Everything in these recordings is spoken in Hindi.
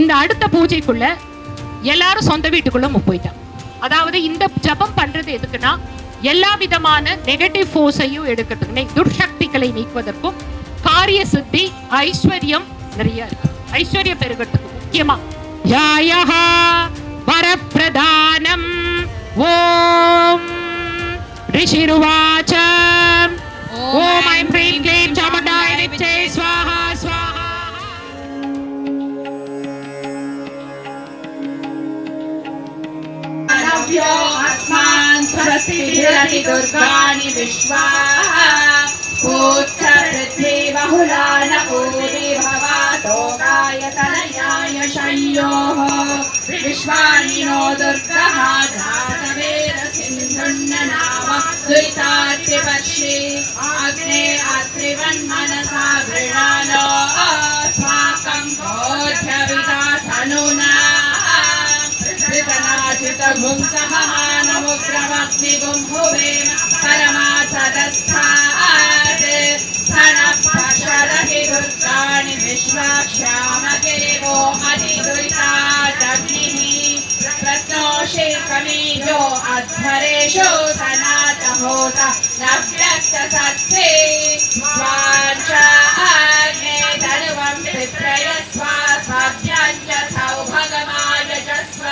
இந்த அடுத்த பூஜைக்குள்ள எல்லாரும் சொந்த வீட்டுக்குள்ள போயிட்டாங்க. அதாவது இந்த ஜபம் பண்றது எதுக்குன்னா எல்லா விதமான நெகட்டிவ் ஃபோர்ஸையும் எடுக்கிறதுக்கு, துர்சக்திகளை நீக்குவதற்கும், காரிய சித்தி, ஐஸ்வர்யம் நிறைய இருக்கு, ஐஸ்வர்யம் பெருகிறதுக்கு முக்கியமா ஜாயஹ வரப்பிரதானம். ஓம் ரிஷிருவாச்ச ஓம் ஐம் ह्रीं क्लीं चामुण्डाय विद्महे स्वाहा स्वाहा. नव्यो अस्मान् स्वस्तिभिरति दुर्गाणि विश्वा पुत्रपृथ्वी बहुला न पूरि भवातो गायतनयाय शय्योः विश्वानि नो दुर्गः जातवेदसिन्धुन्ननाम दुरिताद्रिपक्षे अग्ने अत्रिवन्मनसा गृणालो अस्माकं बोध्यविदा तनुना मुग्रमग्निगुम्भुवेम परमासदस्थात् सनपक्षरहि दुर्गाणि विश्वाक्ष्यामगिरिवो अधिदुरितादग्निः रत्नोषेकमीजो अध्वरेषु सनातहोत नव्यक्तसत्त्वे स्वाञ्चाग्ने धनुवं पित्रयस्व स्वाभ्यञ्च सौभगमायजस्व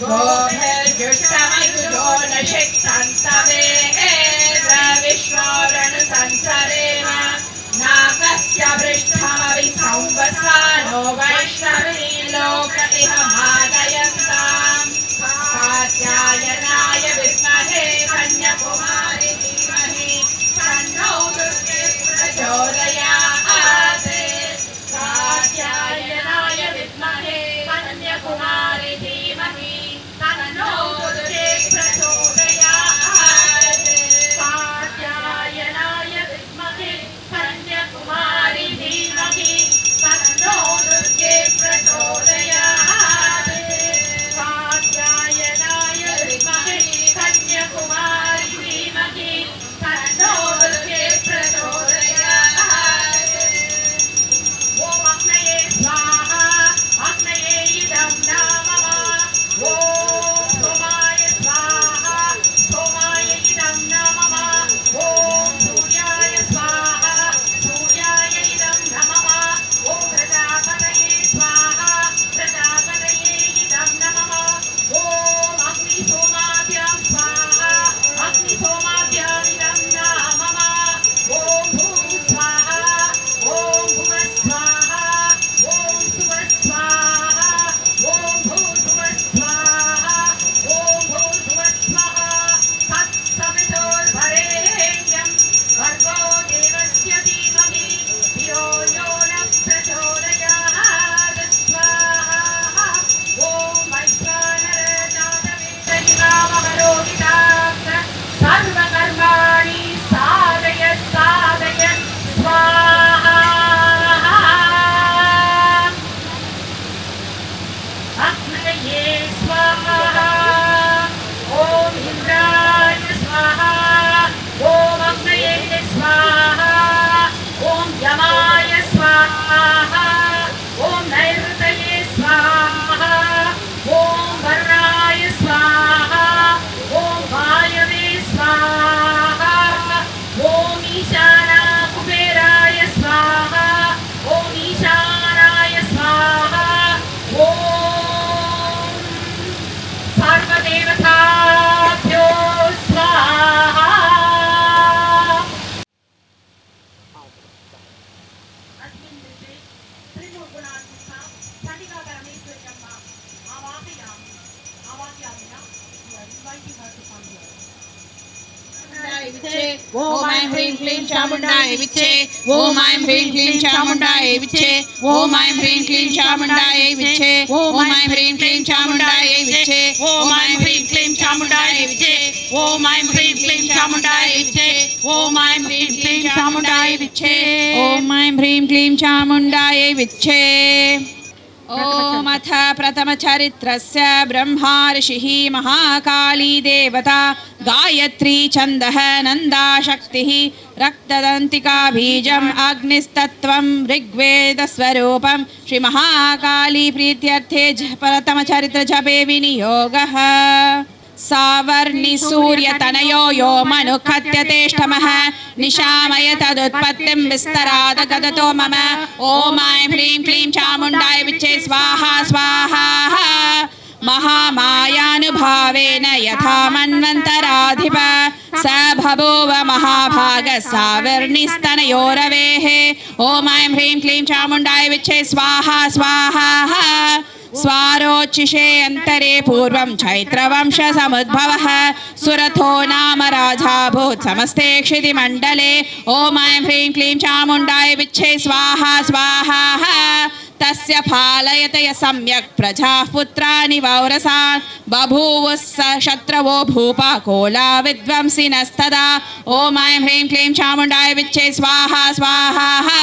गोभिर्जुष्टमयुजो न शिक्षन्तवे विश्वोरणसंसरेम नाकस्य पृष्ठमविसंवसानो वैष्णवी लोकतिह मादयन्ताम् कात्यायनाय विद्महे कन्याकुमारी धीमहि तन्नो दुर्गे प्रचोदयात् कात्यायनाय विद्महे कन्याकुमारी धीमहि तन्नो दुर्गे प्रचोदयात् कात्यायनाय विद्महे कन्याकुमारी धीमहि तन्नो दुर्गे प्रचोदयात् कात्यायनाय विद्महे कन्याकुमारी धीमहि तन्नो दुर्गे प्रचोदयात्. ओम अग्नये स्वाहा अग्नये इदं नमः. ओम सोमाय स्वाहा सोमाय इदं नमः. ओम सूर्याय स्वाहा सूर्याय इदं नमः. ओम प्रजापतये स्वाहा प्रजापतये इदं नमः. ओम अग्निसोमाभ्यां स्वाहा अग्निसोमाभ्यां इदं नमः. ओम भूस्वाहा ओम भुवस्वाहा ओम सुवस्वाहा ओम भूर्भुवस्वाहा ओम भूर्भुवस्वाहा. तत्सवितुर्वरेण्यं भर्गो देवस्य धीमहि धियो यो न प्रचोदयात्. स्वाहा. ओम वैश्वानरजातवेदनिवामवलोकितात् सर्वकर्माणि साधय साधय स्वाहा. अग्नये स्वाहा ओम इंद्राय स्वाहा ओम अग्नये स्वाहा ओम यमाय स्वाहा ओम नैऋतये स्वाहा ओम वरुणाय स्वाहा ओम वायवे स्वाहा ओम ईशाना कुबेराय स्वाहा ओम ईशानाय स्वाहा ओम सर्वदेवताभ्यो स्वाहा. अस्मिन् दिने त्रिगुणात्मिकां चण्डिकापरमेश्वर्यम् आवाहयामि. ओम ऐं ह्रीं क्लीं चामुण्डाय विच्चे. ओम ऐं ह्रीं क्लीं चामुण्डाय विच्चे. ओम ऐं ह्रीं क्लीं चामुण्डाय विच्चे. ओम ऐं ह्रीं क्लीं चामुण्डाय विच्चे. ओम ऐं ह्रीं क्लीं चामुण्डाय विच्चे. ओम ऐं ह्रीं क्लीं चामुण्डाय विच्चे. ओम ऐं ह्रीं क्लीं चामुण्डाय विच्चे. ओम ऐं ह्रीं क्लीं चामुण्डाय विच्चे. ॐ अथ प्रथमचरित्रस्य ब्रह्मा ऋषिः महाकाली देवता गायत्री छन्दः नन्दा शक्तिः रक्तदन्तिका बीजम् अग्निस्तत्त्वं ऋग्वेदस्वरूपं श्रीमहाकाली प्रीत्यर्थे प्रथमचरित्रजपे विनियोगः सावर्णि सूर्यतनयो यो मनुखत्यतेष्टमः निशामय तदुत्पत्तिं विस्तराद गदतो मम ॐ ऐं ह्रीं क्लीं चामुण्डाय विच्चे स्वाहा स्वाहा महामायानुभावेन यथा मन्वन्तराधिप स बभूव महाभाग सावर्णिस्तनयोरवेः ॐ ऐं ह्रीं क्लीं चामुण्डाय विच्चे स्वाहा स्वाहा स्वारोचिषे अंतरे पूर्वं चैत्रवंश समुद्भवः सुरथो नाम राजा भूत् समस्ते क्षितिमण्डले ॐ ऐं ह्रीं क्लीं चामुण्डाय विच्चे स्वाहा स्वाहा तस्य पालयतय सम्यक् प्रजाः पुत्राणि वौरसान् बभूवुः स शत्रवो भूपा कोला विद्वंसिनस्तदा ॐ ऐं ह्रीं क्लीं चामुण्डाय विच्चे स्वाहा स्वाहा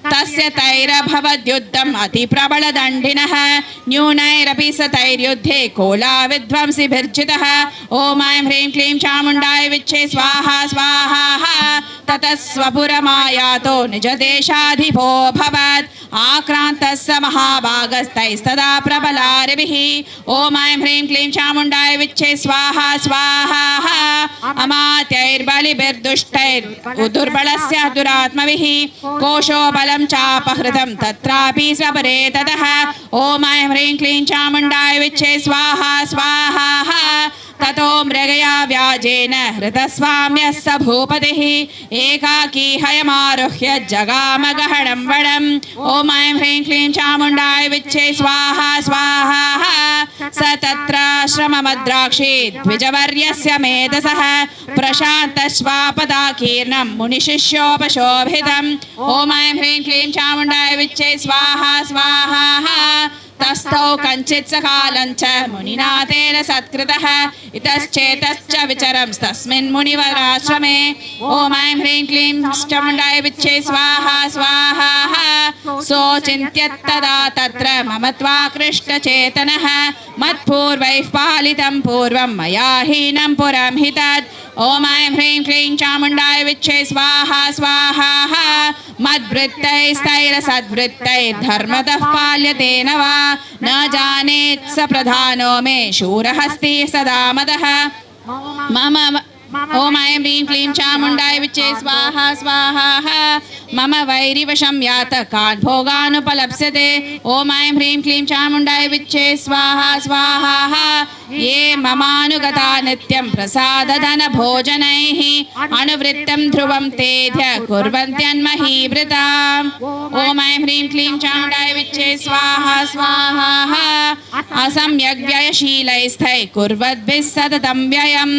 तस्य तैरभवद्युद्धम् अतिप्रबलदण्डिनः न्यूनैरपि स तैर्युद्धे कोला विद्वंसिभिर्जितः ॐ ऐं ह्रीं क्लीं चामुण्डाय विच्चे स्वाहा स्वाहा ततः स्वपुरमायातो निजदेशाधिपोऽभवत् आक्रान्तः स महाभागस्तैस्तदा प्रबलारिभिः ॐ ऐं ह्रीं क्लीं चामुण्डाय विच्चे स्वाहा स्वाहा अमात्यैर्बलिभिर्दुष्टैर्दुर्बलस्य दुरात्मभिः कोशो बलं चापहृतं तत्रापि स्वपरे ततः ॐ ऐं ह्रीं क्लीं चामुण्डाय विच्चे स्वाहा स्वाहा ततो मृगया व्याजेन हृतस्वाम्यः स भूपतिः एकाकी हयमारुह्य जगाम गहनं वनं ॐ ऐं ह्रीं क्लीं चामुण्डाय विच्चे स्वाहा स्वाहा स तत्राश्रममद्राक्षे द्विजवर्यस्य मेधसः प्रशान्तश्वापदाकीर्णं मुनिशिष्योपशोभितम् ॐ ऐं ह्रीं क्लीं चामुण्डाय विच्चे स्वाहा स्वाहा तस्थौ कञ्चित् सकालञ्च मुनिना तेन सत्कृतः इतश्चेतश्च विचरंस्तस्मिन् मुनिवराश्रमे ॐ ऐं ह्रीं क्लीं चामुण्डाय विच्चे स्वाहा स्वाहा सोचिन्त्यत्तदा तत्र मम त्वाकृष्टचेतनः मत्पूर्वैः पालितं पूर्वं मया हीनं पुरं हि तत् ॐ ऐं ह्रीं क्लीं चामुण्डाय विच्चे स्वाहा स्वाहा मद्वृत्तैस्तैरसद्वृत्तैर्धर्मतः पाल्यते न वा न जानेत् स प्रधानो मे शूरहस्ति सदा मदः मम ॐ ऐं ह्रीं क्लीं चामुण्डाय विच्चे स्वाहा स्वाहा मम वैरिवशं यात कान् भोगानुपलप्स्यते ॐ ऐं ह्रीं क्लीं चामुण्डाय विच्चे स्वाहा स्वाहा ये ममानुगता नित्यं प्रसादधनभोजनैः अनुवृत्तं ध्रुवं तेध्य कुर्वन्त्यन्महीभृताम् ॐ ऐं ह्रीं क्लीं चामुण्डाय विच्चे स्वाहा स्वाहा असम्यग्व्ययशीलैस्थैः कुर्वद्भिः सततं व्ययं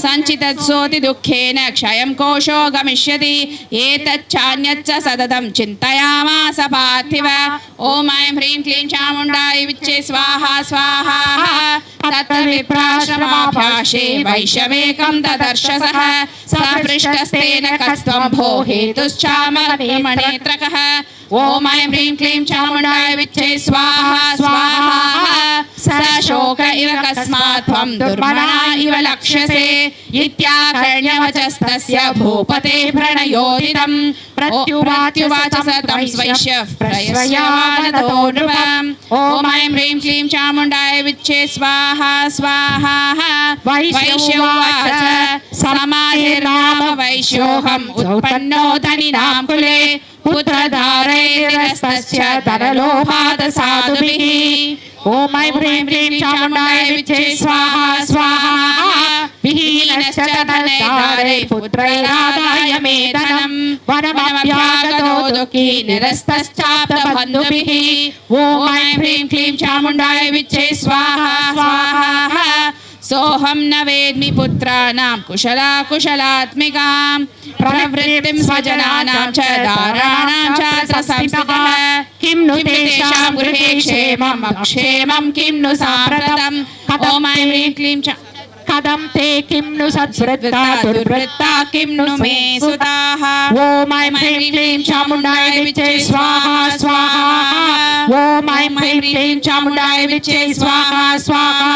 सञ्चितत्सोति दुःखेन क्षयं कोशो गमिष्यति एतच्चान्यच्च सततं चिन्तयामास पार्थिव ॐ ऐं ह्रीं क्लीं चामुण्डाय विच्चे स्वाहा स्वाहा तत्विप्राश्रमाभ्यासे वैश्यमेकं ददर्शसः स पृष्टस्तेन कस्त्वं भो हेतुश्चामनेत्रकः ॐ ऐं ह्रीं क्लीं चामुण्डाय विच्चे स्वाहा स्वाहा स शोक इव कस्मात् त्वं दुर्मना इव लक्ष्यसे इत्याकर्ण्यवचस्तस्य भूपते प्रणयोदितं प्रत्युवाच स तं स्वैश्यः प्रयस्यानतो नृपम् ॐ ऐं ह्रीं क्लीं चामुण्डाय विच्चे स्वाहा स्वाहा वैश्यवाच समाहिर्नाम वैश्योऽहम् उत्पन्नो धनिनां कुले पुत्रधारैर्निरस्तस्य धनलोभात् साधुभिः ॐ ऐं ह्रीं क्लीं चामुण्डाय विच्चे स्वाहा स्वाहा विहीनश्च धनैर्धारैः पुत्रैरादाय मे धनं वनमभ्यागतो दुःखी निरस्तश्चाप्तबन्धुभिः ॐ ऐं ह्रीं क्लीं चामुण्डाय विच्चे स्वाहा स्वाहा सोऽहं न वेद्मि पुत्राणां कुशलात्मिकां प्रवृत्तिं स्वजनानां च दाराणां च संस्थितः किं नु तेषां गृहे क्षेमम् अक्षेमं किं नु साम्प्रतम् ॐ ऐं ह्रीं क्लीं कथं ते किं नु सद्वृत्ता दुर्वृत्ता किं नु मे सुताः ॐ ऐं ह्रीं क्लीं चामुण्डाय विच्चे स्वाहा स्वाहा ॐ ऐं ह्रीं ह्रीं क्लीं चामुण्डाय विच्चे स्वाहा स्वाहा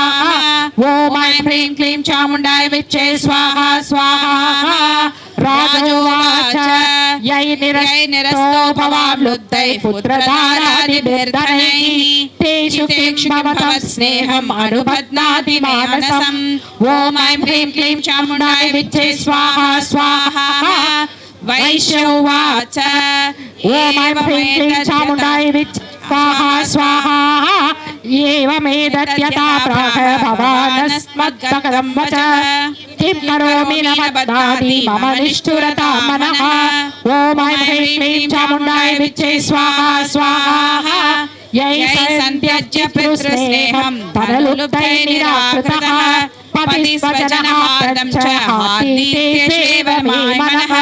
ॐ ऐं ह्रीं क्लीं चामुण्डाय विच्चे स्वाहा स्वाहा राजोवाच यै निरस्तो भवाब्लुब्धैः पुत्रधारादिभिर्धनैः तेषु किं भवतः स्नेहम् अनुबध्नाति मानसम् ॐ ऐं ह्रीं क्लीं चामुण्डाय विच्चे स्वाहा स्वाहा वैश्य उवाच ॐ ऐं ह्रीं क्लीं चामुण्डाय विच्चे स्वाहा स्वाहा एवमेतद्यथा प्राह भवानस्मद्भक्तं वच किं करोमि न बध्नाति मम निष्ठुरता मनः ॐ ऐं ह्रीं क्लीं चामुण्डाय विच्चे स्वाहा स्वाहा यै सन्त्यज्य पितृस्नेहं धनलुब्धै निराकृतः पतिस्वजनमार्दं च हातीतेष्वेव मे मनः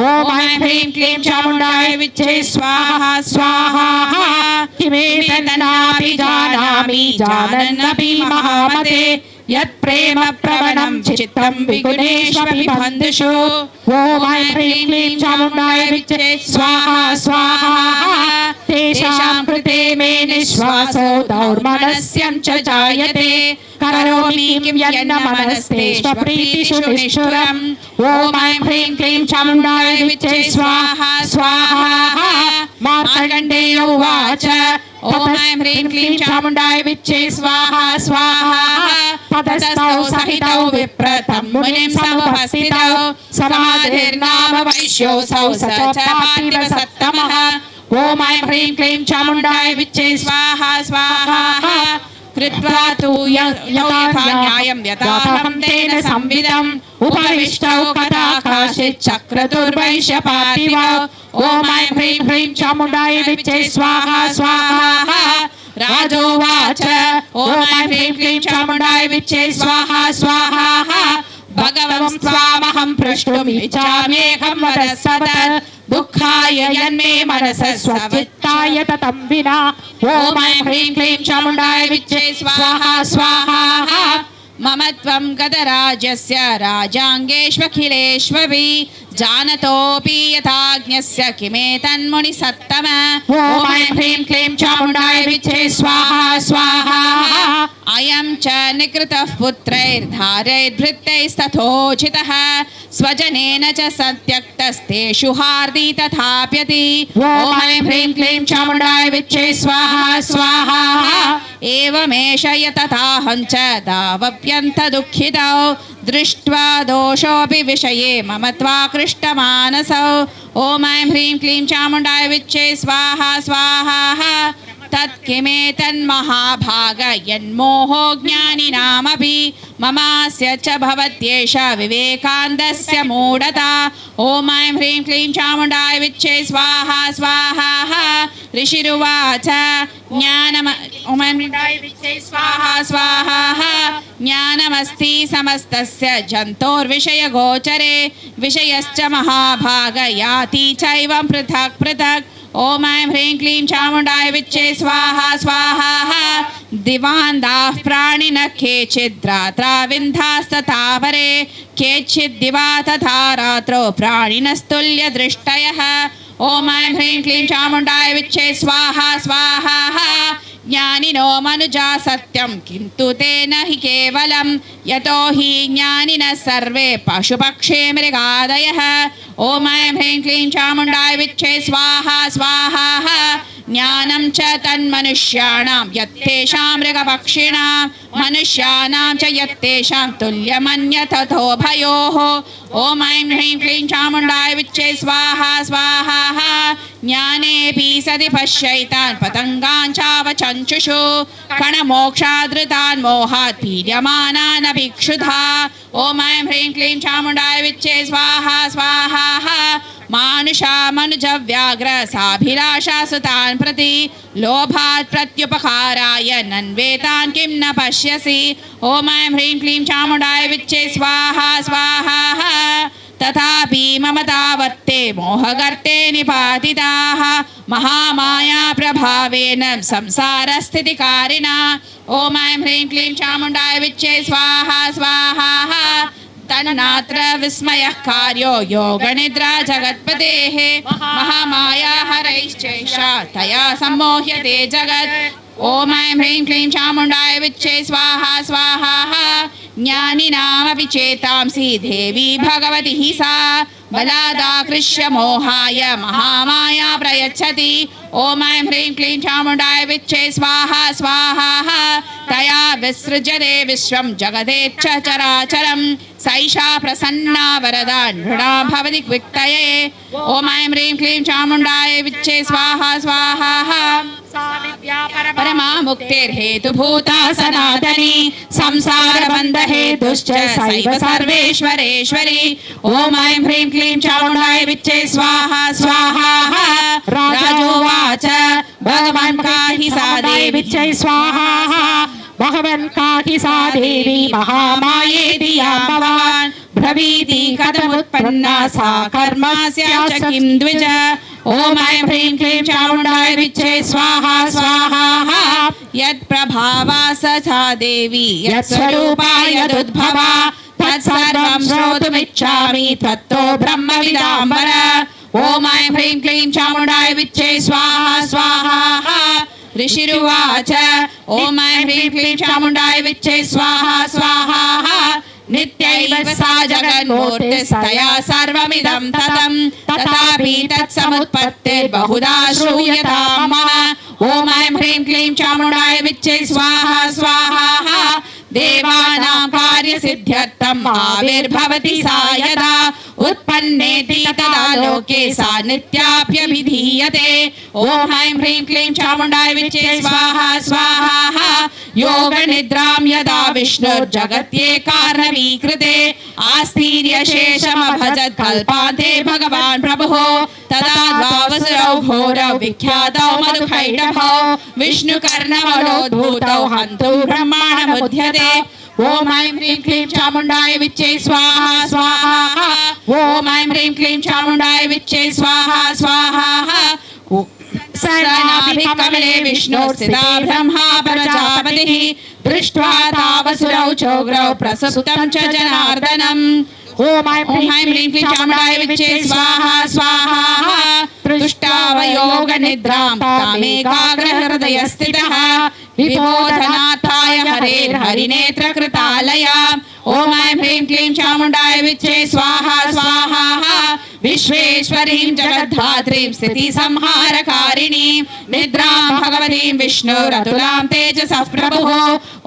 ॐ ऐं ह्रीं क्लीं चामुण्डाय विच्चे स्वाहा स्वाहा किमेतन्नापि जानामि जानन्नपि महामते यत्प्रेम प्रवणं चित्तं विगुणेष्वपि बन्धुषु ॐ ऐं ह्रीं क्लीं चामुण्डाय विच्चे स्वाहा स्वाहा तेषां कृते मे निःश्वासो दौर्मनस्यं च जायते करोमि किं यन्न मनस्तेष्वप्रीतिषु निष्ठुरम् ॐ ऐं ह्रीं क्लीं चामुण्डाय विच्चे स्वाहा स्वाहा मार्कण्डेय उवाच ॐ ऐं ह्रीं क्लीं चामुण्डाय विच्चे स्वाहा स्वाहा पदस्थौ सहितौ विप्रतं मुनिं समुपस्थितौ समाधिर्नाम वैश्योऽसौ स च पार्थिव सत्तमः ॐ ऐं ह्रीं क्लीं चामुण्डाय विच्चे स्वाहा स्वाहा कृत्वा तु यथा न्यायं यथाहं तेन संविदम् उपविष्टौ कथाकाशिच्चक्रतुर्वैश्य पार्थिवौ ॐ ऐं ह्रीं क्लीं चामुण्डाय विच्चे स्वाहा स्वाहा राजोवाच ॐ ऐं ह्रीं क्लीं चामुण्डाय विच्चे स्वाहा स्वाहा भगवं त्वामहं प्रष्टुमिच्छाम्येकं वदस्व दुःखाय यन्मे मनसः स्वचित्ताय ततं विना ॐ ऐं ह्रीं क्लीं चामुण्डाय विच्चे स्वाहा स्वाहा मम त्वं गतराज्यस्य राजाङ्गेष्वखिलेष्वपि जानतोऽपि यथाज्ञस्य किमेतन्मुनिसत्तम ॐ ऐं ह्रीं क्लीं चामुण्डाय विच्चे स्वाहा स्वाहा अयं च निकृतः पुत्रैर्धारैर्भृत्यैस्तथोचितः स्वजनेन च सत्यक्तस्तेषु हार्दि तथाप्यति ॐ ऐं ह्रीं क्लीं चामुण्डाय विच्चे स्वाहा स्वाहा एवमेष यतताहं च दावप्यन्तदुःखितौ दृष्ट्वा दोषोऽपि विषये मम त्वाकृष्टमानसौ ॐ ऐं ह्रीं क्लीं चामुण्डाय विच्चे स्वाहा स्वाहा तत्किमेतन्महाभाग यन्मोहो ज्ञानिनामपि ममास्य च भवत्येष विवेकानन्दस्य मूढता ॐ ऐं ह्रीं क्लीं चामुण्डाय विच्चे स्वाहा स्वाहा ऋषिरुवाच ॐ ऐं ह्रीं विच्चे स्वाहा स्वाहा ज्ञानमस्ति समस्तस्य जन्तोर्विषयगोचरे विषयश्च महाभाग याति चैवं पृथक् पृथक् ॐ ऐं ह्रीं क्लीं चामुण्डाय विच्चे स्वाहा स्वाहा दिवान्दाः प्राणिनः केचिद्रात्रा विन्धास्तथापरे केचिद्दिवा तथा रात्रौ प्राणिनस्तुल्यदृष्टयः ॐ ऐं ह्रीं क्लीं चामुण्डाय विच्चे स्वाहा स्वाहा ज्ञानिनो मनुजा सत्यं किन्तु तेन हि केवलं यतो हि ज्ञानिनः सर्वे पशुपक्षे मृगादयः ॐ ऐं ह्रीं क्लीं चामुण्डाय विच्चे स्वाहा स्वाहा ज्ञानं च तन्मनुष्याणां यत्तेषां मृगपक्षिणां मनुष्याणां च यत्तेषां तुल्यमन्यतथोभयोः ॐ ऐं ह्रीं क्लीं चामुण्डाय विच्चे स्वाहा स्वाहा ज्ञानेऽपि सति पश्यैतान् पतङ्गान् चावचञ्चुषु कणमोक्षादृतान् मोहात् पीड्यमानान् अभिक्षुधा ॐ ऐं ह्रीं क्लीं चामुण्डाय विच्चे स्वाहा स्वाहा मानुषा मनुजव्याघ्र साभिलाषा सुतान् प्रति लोभात् प्रत्युपकाराय नन्वेतान् किं न पश्यसि ॐ ऐं ह्रीं क्लीं चामुण्डाय विच्चे स्वाहा स्वाहा तथापि मम तावत्ते मोहगर्ते निपातिताः महामाया प्रभावेन संसारस्थितिकारिणा ॐ ऐं ह्रीं क्लीं चामुण्डाय विच्चे स्वाहा स्वाहा तन्नात्र विस्मयः कार्यो योगनिद्रा जगत्पतेः महामाया हरैश्चैषा तया सम्मोह्यते जगत् ॐ ऐं ह्रीं क्लीं चामुण्डाय विच्चे स्वाहा स्वाहा ज्ञानिनामपि चेतांसि देवी भगवती सा बलादाकृष्य मोहाय महामाया प्रयच्छति ॐ ऐं ह्रीं क्लीं चामुण्डाय विच्चे स्वाहा स्वाहा तया विसृज्यते विश्वं जगदेच्छ चराचरं सैषा प्रसन्ना वरदा नृणा भवति विक्तये ॐ ऐं ह्रीं क्लीं चामुण्डाय विच्चे स्वाहा स्वाहा परमा मुक्तिर्हेतुभूता सनातनी संसारबन्धहेतुश्च सैव सर्वेश्वरेश्वरी ॐ ऐं ह्रीं क्लीं चामुण्डाय विच्चे स्वाहा स्वाहा राजोवाच भगवान् काहि सा देवी स्वाहा भगवन् काहि सा देवी महामायेति या भवान् ब्रवीति कथमुत्पन्ना सा कर्मास्याच किं द्विज ॐ ऐं ह्रीं क्लीं चामुण्डाय विच्चे स्वाहा स्वाहा यत्प्रभावा सा देवी यत्स्वरूपा यदुद्भवा तत्सर्वं श्रोतुमिच्छामि त्वत्तो ब्रह्मविदाम्बर ॐ ऐं ह्रीं क्लीं चामुण्डाय विच्चे स्वाहा स्वाहा ऋषिरुवाच ॐ ऐं ह्रीं क्लीं चामुण्डाय विच्चे स्वाहा स्वाहा नित्यैव सा जगन्मूर्तिस्तया सर्वमिदं ततं तथापि तत्समुत्पत्तिर्बहुधा श्रूयतां मम ॐ ऐं ह्रीं क्लीं चामुण्डाय विच्चे स्वाहा स्वाहा देवानां कार्यसिद्ध्यर्थम् आविर्भवति सा यदा उत्पन्नेति तदा लोके सा नित्याप्यभिधीयते ॐ ऐं ह्रीं क्लीं चामुण्डाय विच्चे स्वाहा स्वाहा योगनिद्रां यदा विष्णुर्जगत्येकार्णवीकृते आस्तीर्यशेषमभजत् कल्पान्ते भगवान् प्रभुः तदा द्वावसुरौ घोरौ विख्यातौ मधुखैटभौ विष्णुकर्णमलोद्भूतौ हन्तुं ब्रह्माणमुद्यते ॐ ऐं ह्रीं क्लीं चामुण्डाय विच्चे स्वाहा स्वाहा ॐ ऐं ह्रीं क्लीं चामुण्डाय विच्चे स्वाहा स्वाहा सरनाभिकमले विष्णुर्स्थिता ब्रह्मा प्रजापतिः दृष्ट्वा तावसुरौ चोग्रौ प्रसुप्तं च जनार्दनम् ॐ ऐं ह्रीं क्लीं चामुण्डाय विच्चे स्वाहा स्वाहा तुष्टावयोगनिद्रां तामेकाग्रहृदयस्थितः विबोधनाथाय हरेर्हरिनेत्रकृतालय ॐ ऐं ह्रीं क्लीं चामुण्डाय विच्चे स्वाहा स्वाहा विश्वेश्वरीं जगद्धात्रीं स्थितिसंहारकारिणीं निद्रां भगवतीं विष्णुरतुलां तेजसः प्रभुः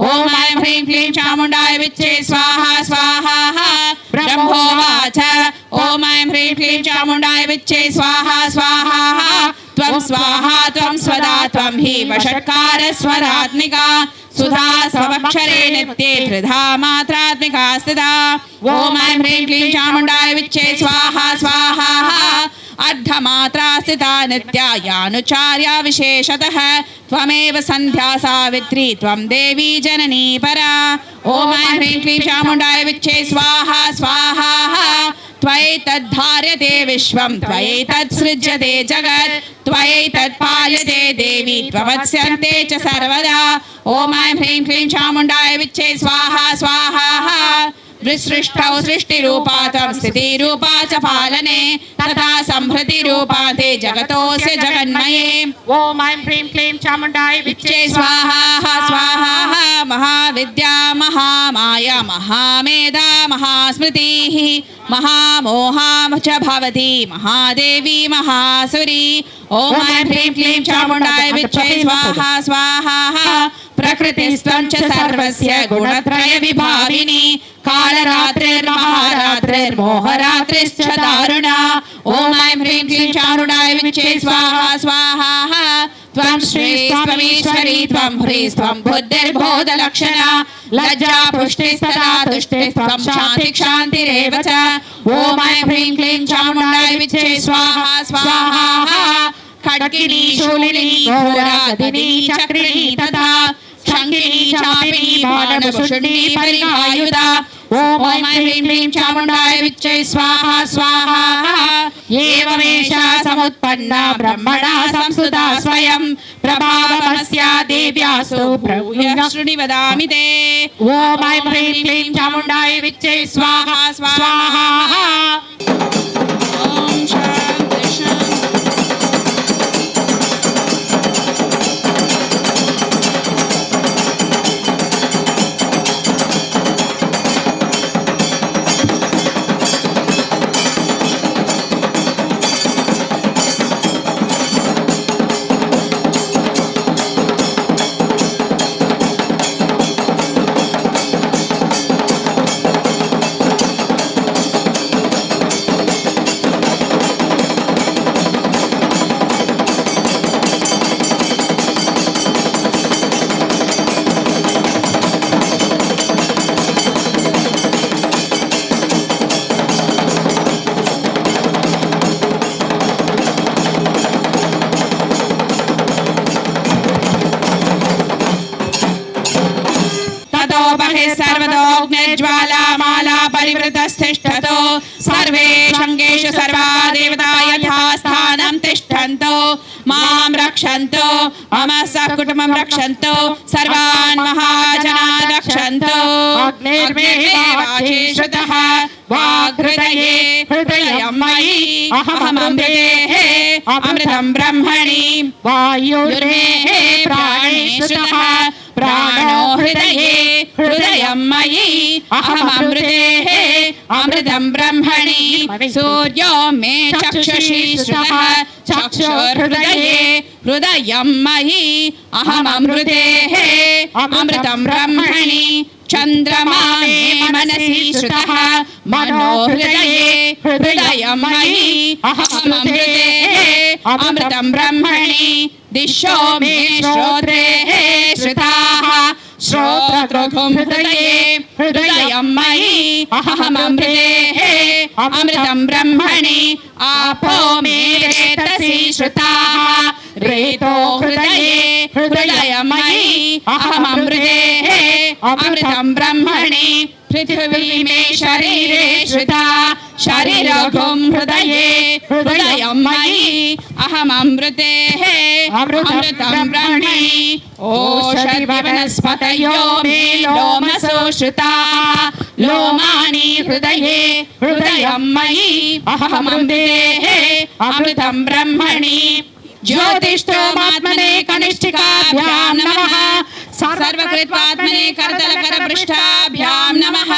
ॐ ऐं ह्रीं क्लीं चामुण्डाय विच्चे स्वाहा स्वाहा ब्रह्मोवाच ॐ ऐं ह्रीं क्लीं चामुण्डाय विच्चे स्वाहा स्वाहा त्वं स्वाहा त्वं स्वदा त्वं हि वषट्कार स्वरात्मिका सुधा स्वक्षरे नित्ये त्रिधा मात्रात्मिका स्थिता ॐ ऐं ह्रीं क्लीं चामुण्डाय विच्चे स्वाहा स्वाहा अर्धमात्रा स्थिता नित्या यानुचार्या विशेषतः त्वमेव सन्ध्या सावित्री त्वं देवी जननी परा ॐ ऐं ह्रीं क्लीं चामुण्डाय विच्चे स्वाहा स्वाहा त्वयैतद्धार्यते विश्वं त्वयैतत्सृज्यते जगत् त्वयैतत्पाल्यते देवी त्वमत्स्यन्ते च सर्वदा ॐ ऐं ह्रीं क्लीं चामुण्डाय विच्चे स्वाहा स्वाहा विसृष्टौ सृष्टिरूपा त्वं स्थितिरूपा च पालने तथा संहृतिरूपा ते जगतोऽस्य जगन्मये ॐ ऐं ह्रीं क्लीं चामुण्डाय विच्चे स्वाहा स्वाहा महाविद्या महामाया महामेधा महास्मृतिः महामोहा च भवति महादेवी महासुरी ॐ ऐं ह्रीं क्लीं चामुण्डाय विच्चे स्वाहा स्वाहा प्रकृतिस्त्वं च सर्वस्य गुणत्रय विभाविनी कालरात्रिर्महारात्रिर्मोहरात्रिश्च दारुणा ॐ ऐं ह्रीं क्लीं चामुण्डाय विच्चे स्वाहा स्वाहा त्वं श्रीस्त्वमीश्वरी त्वं ह्रीस्त्वं बुद्धिर्बोधलक्षणा लज्जा पुष्टिस्तदा तुष्टिस्त्वं शान्ति क्षान्तिरेव च ॐ ऐं ह्रीं क्लीं चामुण्डाय विच्चे स्वाहा स्वाहा खड्गिनी शूलिनी घोरागदिनी चक्रिणी तथा शङ्खिनी चापिनी बाणभुषुण्डी परिहायुधा ॐ ऐं ह्रीं क्लीं चामुण्डाय विच्चे स्वाहा स्वाहा एवमेषा समुत्पन्ना ब्रह्मणा संस्तुता स्वयं प्रभावमस्या देव्यासु ब्रूहि शृणि वदामि ते ॐ ऐं ह्रीं क्लीं चामुण्डाय विच्चे स्वाहा स्वाहा ॐ शान्ति शान्ति बहिः सर्वतोऽग्निज्वालामाला परिवृतस्तिष्ठतो सर्वे शङ्केषु सर्वा देवता यथा स्थानं तिष्ठन्तो मां रक्षन्तु मम सकुटुम्बं रक्षन्तु सर्वान् महाजनान् रक्षन्तु अग्निर्मे वाचि श्रुतः वाग्हृदये हृदयं मयि अहममृते अमृतं ब्रह्मणि वायुर्मे प्राणे श्रुतः प्राणो हृदये हृदयं मयि अहममृते अमृतं ब्रह्मणि सूर्यो मे चक्षुषि श्रुतः चक्षुर्हृदये हृदयं मयि अहममृते अमृतं ब्रह्मणि चन्द्रमा मे मनसि श्रुतः मनो हृदये हृदयं मयि अहममृते अमृतं ब्रह्मणि दिशो मे श्रोत्रे श्रुताः श्रोत्रगुं हृदये हृदयं मयि अहममृते अमृतं ब्रह्मणि आपो मे रेतसि श्रुताः रेतो हृदये हृदयं मयि अहममृते अमृतं ब्रह्मणि पृथिवी मे शरीरे श्रुता शरीरगुं हृदये हृदयं मयि अहममृते अमृतं ब्रह्मणि ओषधि वनस्पतयो मे लोमसो श्रुताः लोमानि हृदये हृदयं मयि अहममृते अमृतं ब्रह्मणि ज्योतिष्ठोमात्मने कनिष्ठिकाभ्यां नमः सर्वकृत्वात्मने करतलकरपृष्ठाभ्यां नमः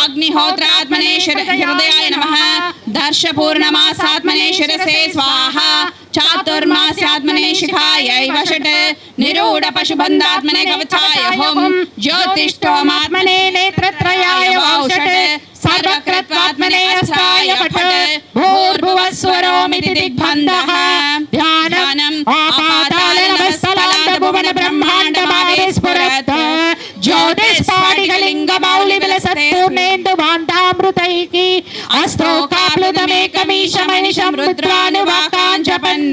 अग्निहोत्रात्मने हृदयाय नमः दर्शपूर्णमासात्मने शिरसे स्वाहा चातुर्मास्यात्मने शिखायै वषट् निरूढपशुबन्धात्मने कवचाय हुं ज्योतिष्ठोमात्मने नेत्रत्रयाय वौषट् सर्वकृत्वात्मने अस्ताय पठत् भूर्भुवस्वरोमिति दिग्बन्धः ध्यानम् आपातालनभस्थलान्तभुवन ब्रह्माण्डमादि स्फुरत् ज्योतिस्फाटिकलिङ्गमौलिविलसत्पूर्णेन्दुभान्तामृतैः अस्तोकाप्लुतमेकमीशमनिशं रुद्रानुवाकान् जपन्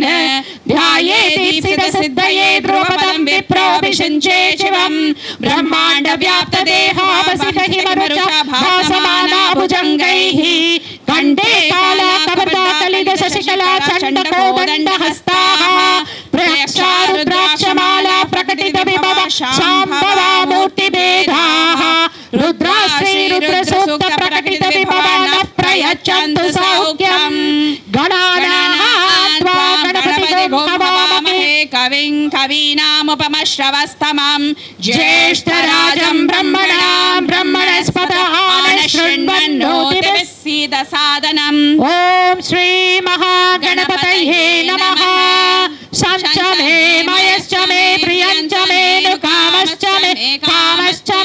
ध्याये दीप्सितसिद्धये ध्रुवपदं विप्रोऽभिषिञ्चे शिवं ब्रह्माण्डव्याप्तदेहावसितहिमरुचा भासमानाभुजङ्गैः कण्ठे कालाकबर्दाकलिदशशिखला चण्डकोदण्डहस्ताः प्रयक्षारुद्राक्षमाला प्रकटितविभव शाम्भवा मूर्तिभेदाः रुद्राश्रीरुद्रसूक्तप्रकटितविभवानः प्रयच्छन्तु सौख्यम् गणानान्त्वा गणपतिगुं हवामहे कविं कवीनामुपमश्रवस्तमं ज्येष्ठराजं ब्रह्मणां ब्रह्मणस्पतः शृण्वन्नोतिभिः सीदसादनम् ॐ श्री महागणपतये नमः शंच मे मयश्च मे प्रियञ्च मे नुकामश्च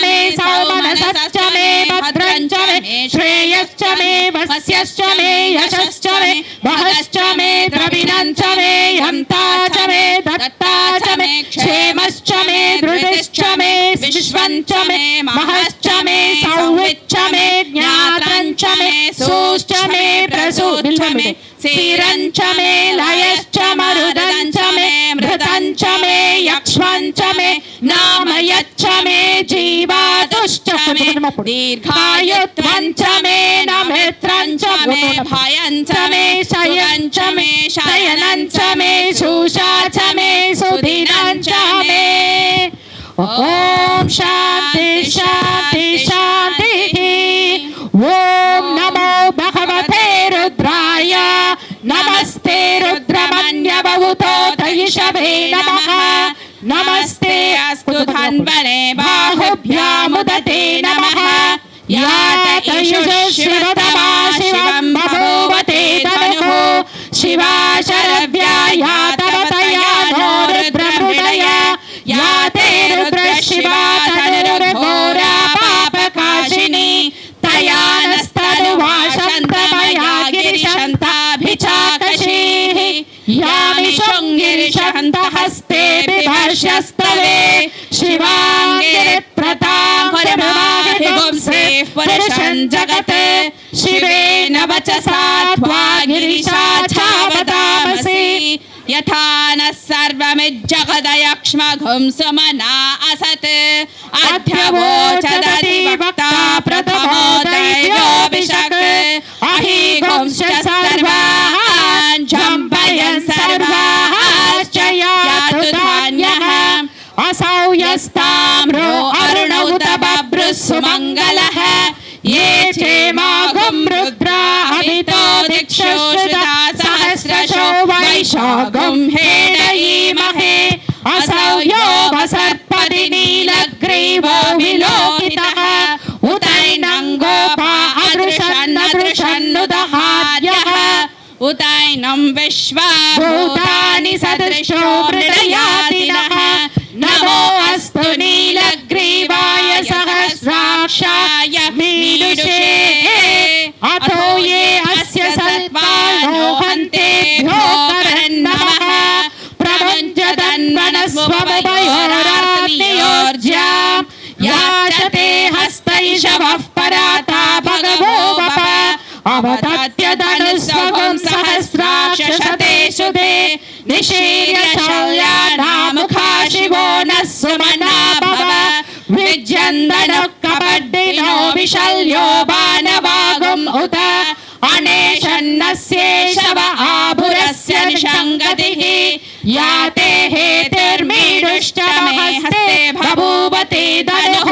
मे सौमनसश्च मे भद्रञ्च मे श्रेयश्च मे वस्यश्च मे यशश्च मे वहश्च मे द्रविणञ्च मे यन्ता च मे दत्ता च मे क्षेमश्च मे धृतिश्च मे विश्वञ्च मे महश्च मे सौविच्च मे ज्ञात्रञ्च मे सूश्च मे प्रसूच्च मे सीरञ्च मे लयश्च मरुदञ्च मे मृतञ्च मे यक्ष्मञ्च मे नामयच्च मे जीवातुश्च मे दीर्घायुत्वञ्च मे नमित्रञ्च मे भयञ्च मे शयञ्च मे शयनञ्च मे शूषा च मे सुधीरञ्च मे ॐ शान्ति शान्ति शान्तिः ॐ नमो भगवते रुद्राय नमस्ते रुद्रमन्यवहुतो तैषवे नमः नमस्ते अस्तु धन्वने बाहुभ्यामुदते नमः या तैषु शिवतमा शिवं बभूवते तनुः शिवा शरव्या या तव तया नो रुद्रमृडया या ते रुद्र शिवा तनुर्घोरा पापकाशिनी तया नस्तनुवाशन्तमया गिरिशन्ताभिचाकशीः यामि शृङ्गिरिशन्तहस्ते बिभर्षस्तवे शिवाङ्गिरिप्रतां पुरमाहिगुंसे पुरुषं जगत् शिवेन वचसा त्वा गिरिशा छावतामसि यथा नः सर्व सर्वमिज्जगदयक्ष्मघुं सुमना असत् अध्यवोचदति वक्ता प्रथमो दैव्योऽभिषक् अहिगुंश्च सर्वान् जम्पयन् सर्वाश्च यातु धान्यः असौ यस्ताम्रो अरुणौत बभ्रुः सुमङ्गलः ये चेमागुं रुद्रा अभितो दिक्षुश्रुता सहस्रशो वैशाखं हेडयीमहे असौ यो वसर्पति नीलग्रीवो विलोकितः उतैनं गोपा अदृशन्नदृशन्नुदहार्यः उतैनं विश्वभूतानि सदृशो मृडयातिनः नमो अस्तु नीलग्रीवाय सहस्राक्षाय मीनुषे अथो ये अस्य सत्त्वानो हन्तेभ्यो करन्नमः प्रभञ्जदन्वनस्वमुभयोरात्मयोर्ज्याम् याचते हस्तैषवः पराता भगवो वप अवतत्य धनुस्वगुं सहस्राक्षशते शुभे निशीर्य शौर्यानामुखा शिवो नः सुमना भव विज्यन्दनः कपड्डिनो विशल्यो बाणवागुम् उत अनेशन्नस्येषव आभुरस्य निषङ्गतिः याते हेतिर्मीडुश्च हस्ते बभूवते धनुः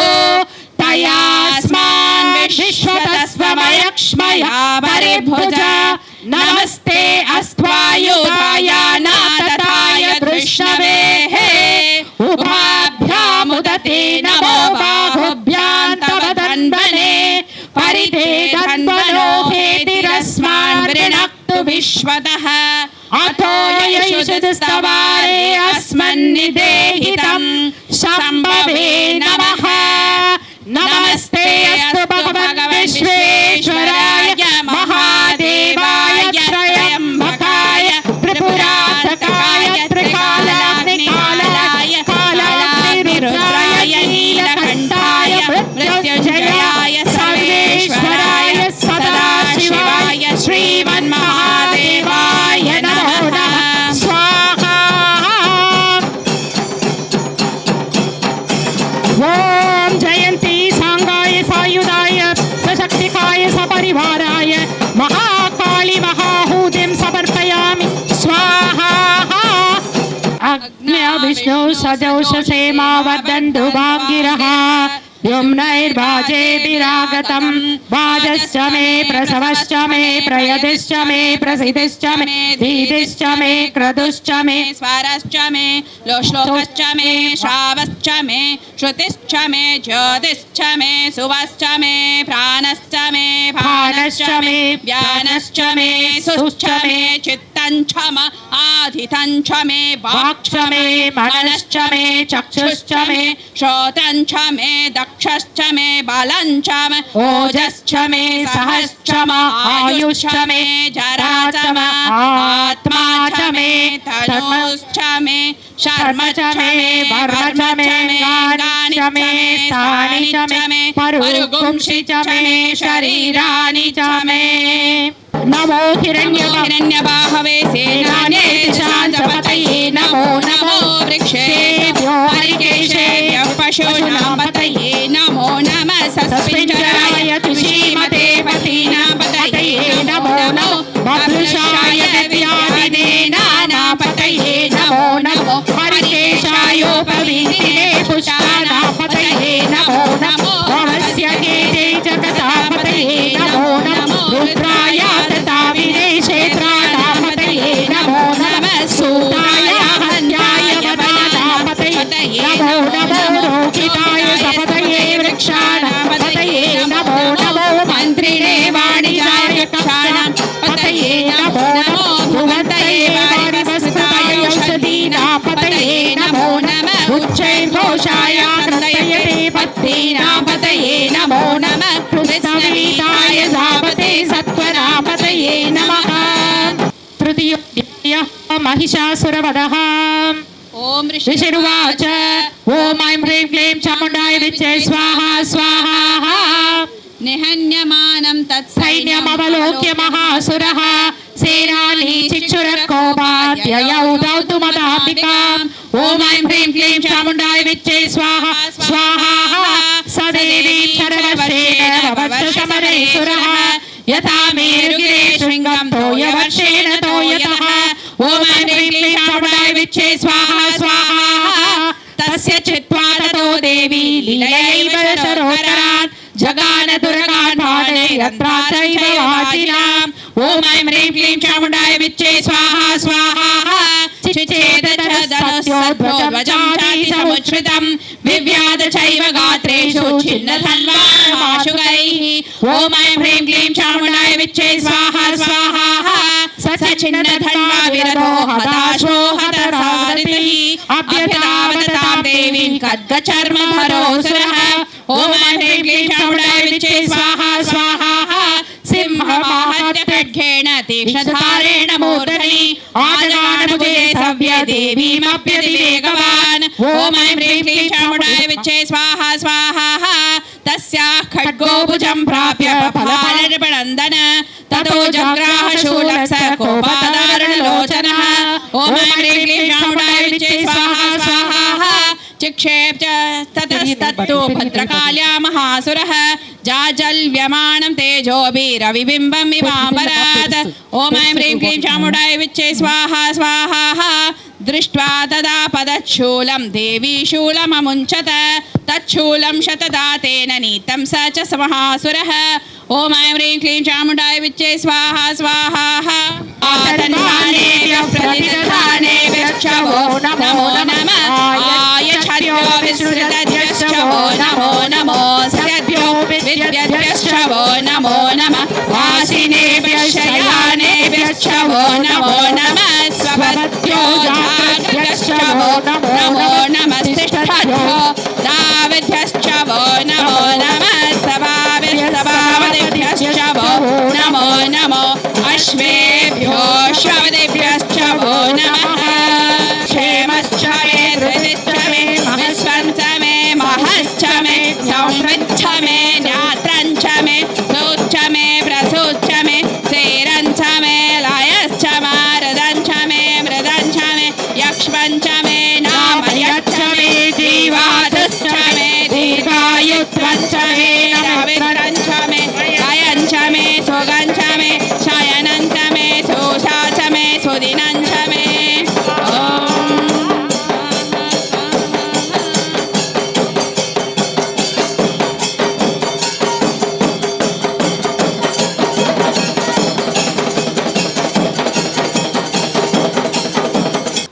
तयास्मान् विश्वतस्वमयक्ष्मया परिभुजा नमस्ते अस्त्वायुधाय नातताय दृष्णवेः उभाभ्यामुदते नमो बाहुभ्यां तव धन्वने परिते धन्वनो हेतिरस्मान् वृणक्तु विश्वतः अथो ययुषुस्तवारे अस्मन्निदेहितं शम्भवे नमः नमस्ते अस्तु भगवन् विश्वेश्वराय महादेवाय त्रयम्बकाय त्रिपुरान्तकाय त्रिकालाग्निकालाय कालाग्निरुद्राय नीलकण्ठाय मृत्युञ्जयाय सर्वेश्वराय सदाशिवाय श्रीमन्महादेवाय नमो नमः स्वाहा ॐ जयन्ती सांगाय सायुधाय सशक्तिकाय सपरिवाराय महाकाली महाहूतिं समर्पयामि स्वाहा अग्न्या विष्णु सजौषसे मा वर्धन्तु वाङ्गिरः युम्नैर्वाजेभिरागतं वाजश्च मे प्रसवश्च मे प्रयतिश्च मे प्रसिद्धिश्च मे धीतिश्च मे क्रतुश्च मे स्वरश्च मे श्लोकश्च मे श्रावश्च मे श्रुतिश्च मे ज्योतिश्च मे सुवश्च मे प्राणश्च मे भानश्च मे व्यानश्च मे सुश्च मे चित्तञ्च म आधितञ्च मे वाक्च मे मनश्च मे चक्षुश्च मे श्रोत्रञ्च मे दक्षश्च मे बलञ्च मे ओजश्च मे सहश्च म आयुश्च मे जरा च म आत्मा च मे तनुश्च मे शर्म च मे वर्म च मे गानि च मे स्थानि च मे परुगुंषि च मे शरीराणि च मे नमो हिरण्यबाहवे सेनान्येशान्तपतये नमो नमो वृक्षेभ्यो हरिकेशेभ्यः पशूनां पतये नमो नमः सस्पिञ्जराय तुषीमते पतीनां पतये नमो नमो बभ्रुषाय दिव्यादिने नानापतये नमो नमो हरिकेशायोपवीतिने पुष्पाणां पतये नमो नमो भवस्य केते जगतापतये नमो नमो रुद्राय तताविने क्षेत्राणां पतये नमो नमः सूताय हन्याय वदानां पतये नमो नमो रोहिताय सपतये वृक्षाणां पतये नमो नमो मन्त्रिणे वाणिजाय कक्षाणां पतये नमो नमो भुवन्तये वाणिवस्ताय औषधीनां पतये नमो नमः उच्चैर्घोषाय कृतये पत्नीनां पतये नमो नमः कृष्णवीताय धावते सत्वनां पतये नमः तृतीयः महिषासुरवधः ओम ऋषिरुवाच ओम ऐं ह्रीं क्लीं चामुण्डाय विच्चे स्वाहा स्वाहा निहन्यमानं तत्सैन्यमवलोक्य महासुरः सेनानी चिक्षुरकोपाद्ययौ दौतु मदाम्बिकां ॐ ऐं ह्रीं क्लीं चामुण्डाय विच्चे स्वाहा स्वाहा सदेवी सर्ववर्षेण भववर्षसमरे सुरः यथा मेरुगिरे शृङ्गं तोयवर्षेण तोयतः ॐ ऐं ह्रीं क्लीं चामुण्डाय विच्चे स्वाहा स्वाहा तस्य चित्वा ततो देवी लीलयैव सरोवरात् जगान दुर्गान् भाणयन्त्राचैव वाचिनाम् ॐ ऐं ह्रीं क्लीं चामुण्डाय विच्चे स्वाहा स्वाहा चिचेदध्वजं समुच्छ्रितं विव्याध चैव गात्रेषु छिन्नधन्वाशुगैः ॐ ऐं ह्रीं क्लीं चामुण्डाय विच्चे स्वाहा स्वाहा सचिन्नधन्वा विरतो हताशो हतसारथिः अभ्यतावदतां देवीं खड्गचर्मधरोऽसुरः ॐ ऐं ह्रीं क्लीं चामुण्डाय विच्चे स्वाहा स्वाहा सिंहमाहत्यखड्गेण तीक्ष्णधारेण मूर्धनि आजगानभुजे सव्य देवीमभ्यतिवेगवान् ॐ ऐं ह्रीं क्लीं चामुण्डाय विच्चे स्वाहा स्वाहा तस्याः खड्गो भुजं प्राप्य फलानर्पणन्दन ततो जग्राह शूलक्स कोपादारुणलोचनः ॐ ऐं ह्रीं क्लीं चामुण्डाय विच्चे स्वाहा स्वाहा चिक्षेप ततस्तत्तु भद्रकाल्या महासुरः जाजल्यमानं तेजोभिरविबिम्बम् इवाम्बरात् ॐ ऐं ह्रीं क्लीं चामुण्डाय विच्चे स्वाहा स्वाहा दृष्ट्वा तदा पदच्छूलं देवी शूलममुञ्चत तच्छूलं शतदा तेन नीतं स च महासुरः ॐ ऐं ह्रीं क्लीं चामुण्डाय विच्चे स्वाहा स्वाहा आतन्वानेभ्यः प्रतिदधानेभ्यश्च वो नमो नमः आयच्छद्यो विसृजद्भ्यश्च वो नमो नमो सद्भ्यो विद्यद्भ्यश्च वो नमो नमः वासिनेभ्यश्च यानेभ्यश्च वो नमो नमः स्वभद्भ्यो जाग्रभ्यश्च वो नमो नमः तिष्ठद्भ्यो दावद्भ्यश्च वो नमो नमः सभावद्भ्यश्च वो नमो नमो अश्वेभ्यो श्रवदेभ्यश्च वो नमः क्षेमश्च मे धृतिश्च मे महस्वञ्च मे महश्च मे संवृच्छ मे ज्ञात्रञ्च मे सूच्च मे प्रसूच्च मे सेरञ्च मे लयश्च मारदञ्च मे मृदञ्च मे यक्ष्मञ्च मे नामयच्च मे जीवातुश्च मे दीर्घायुत्वञ्च मे रविरञ्च मे अयञ्च मे सुगञ्च मे शयनञ्च मे सुषाच मे सुदिनञ्च मे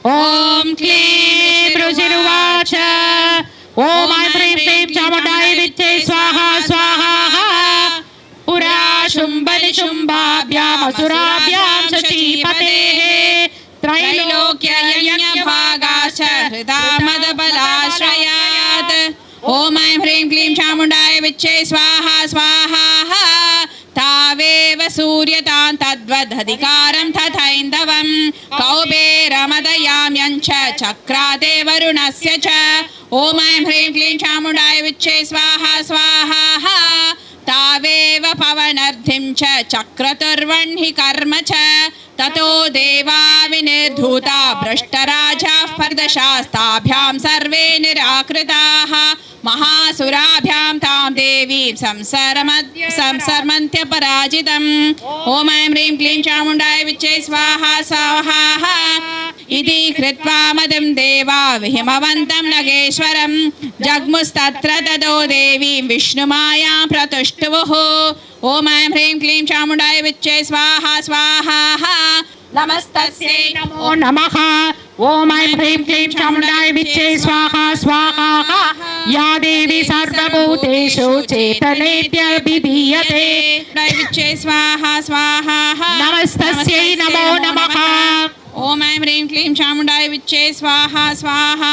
ॐ क्लीं रुचिरुवाच ॐ ऐं ह्रीं क्लीं चामुण्डाय विच्चे स्वाहा स्वाहा पुरा शुम्भनिशुम्भाभ्यामसुराभ्यां शचीपतेः त्रैलोक्ययज्ञभागाश्च हृदा मदबलाश्रयात् ॐ ऐं ह्रीं क्लीं चामुण्डाय विच्चे स्वाहा स्वाहा तावेव सूर्यतां तद्वदधिकारं तथैन्दवं कौबेरमदयाम्यञ्च चक्राते वरुणस्य च ॐ ऐं ह्रीं क्लीं चामुण्डाय विच्चे स्वाहा स्वाहा तावेव पवनर्धिं च चक्रतुर्वह्नि कर्म च ततो देवा विनिर्धूता भ्रष्टराजाः परदशास्ताभ्यां सर्वे निराकृताः महासुराभ्यां तां देवीं संसर्मन्त्यपराजितम् ॐ ऐं ह्रीं क्लीं चामुण्डाय विच्चे स्वाहा स्वाहा इति कृत्वा मदं देवा विहिमवन्तं नगेश्वरं जग्मुस्तत्र ततो देवीं विष्णुमायां प्रतुष्टुवुः ॐ ऐं ह्रीं क्लीं चामुण्डाय विच्चे स्वाहा स्वाहा नमस्तस्यै नमो नमः ॐ ऐं ह्रीं क्लीं चामुण्डाय विच्चे स्वाहा स्वाहा या देवी सर्वभूतेषु चेतनेत्यभिधीयते विच्चे स्वाहा स्वाहा नमस्तस्यै नमो नमः ॐ ऐं ह्रीं क्लीं चामुण्डाय विच्चे स्वाहा स्वाहा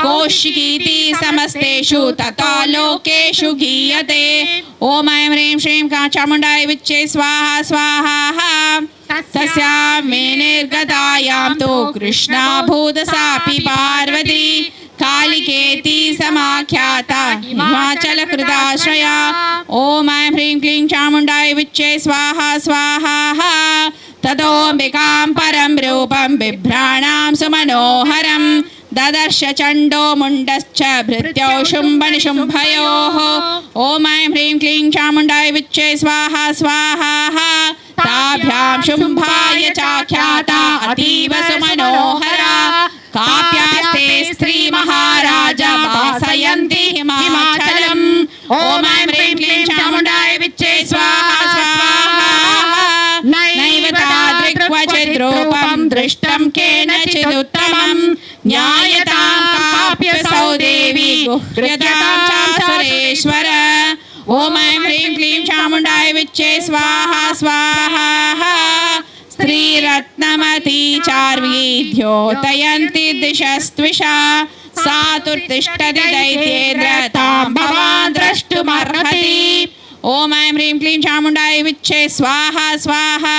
कौशिकीति समस्तेषु तथा लोकेषु गीयते ॐ ऐं ह्रीं श्रीं चामुण्डाय विच्चे स्वाहा स्वाहा तस्यां मे निर्गतायां तु कृष्णा भूतसापि पार्वती कालिकेति समाख्याता हिमाचलकृताश्रया ॐ ऐं ह्रीं क्लीं चामुण्डाय विच्चे स्वाहा स्वाहा ततोऽम्बिकां परं रूपं बिभ्राणां सुमनोहरं ददर्श चण्डो मुण्डश्च भृत्यौ शुम्भनिशुम्भयोः ॐ ऐं ह्रीं क्लीं चामुण्डाय विच्चे स्वाहा स्वाहा ताभ्यां शुम्भाय चाख्याता अतीव सुमनोहरा काप्यास्ते स्त्री महाराज वासयन्ति हिमाचलम् ॐ ऐं ह्रीं क्लीं चामुण्डाय विच्चे स्वाहा स्वाहा नैव तादृक्वचिद्रूपं दृष्टं केनचिदुत्तमं न्यायतां काप्यसौ देवी गुह्यतां च सुरेश्वर ॐ ऐं ह्रीं क्लीं चामुण्डाय विच्चे स्वाहा स्वाहा स्त्रीरत्नमती चार्वी द्योतयन्ति दिशस्त्विषा सा तुर्तिष्ठति दैत्येन्द्र तां भवान् द्रष्टुमर्हति ॐ ऐं ह्रीं क्लीं चामुण्डाय विच्चे स्वाहा स्वाहा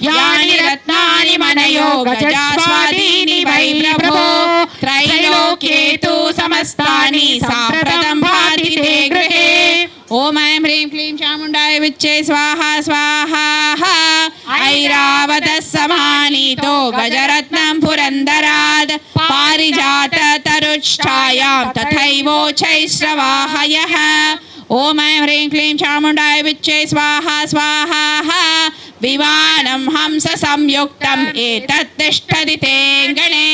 यानि रत्नानि मनयो गजास्वादीनि वै प्रभो त्रैलोक्ये तु समस्तानि साम्प्रतं भाति ते गृहे ॐ ऐं ह्रीं क्लीं चामुण्डाय विच्चे स्वाहा स्वाहा ऐरावतः समानीतो गजरत्नं पुरन्दरात् पारिजात तरुच्छायां तथैवोच्छैश्रवाहयः ॐ ऐं ह्रीं क्लीं चामुण्डाय विच्चे स्वाहा स्वाहा विमानं हंस संयुक्तम् एतत् तिष्ठति तेऽङ्गणे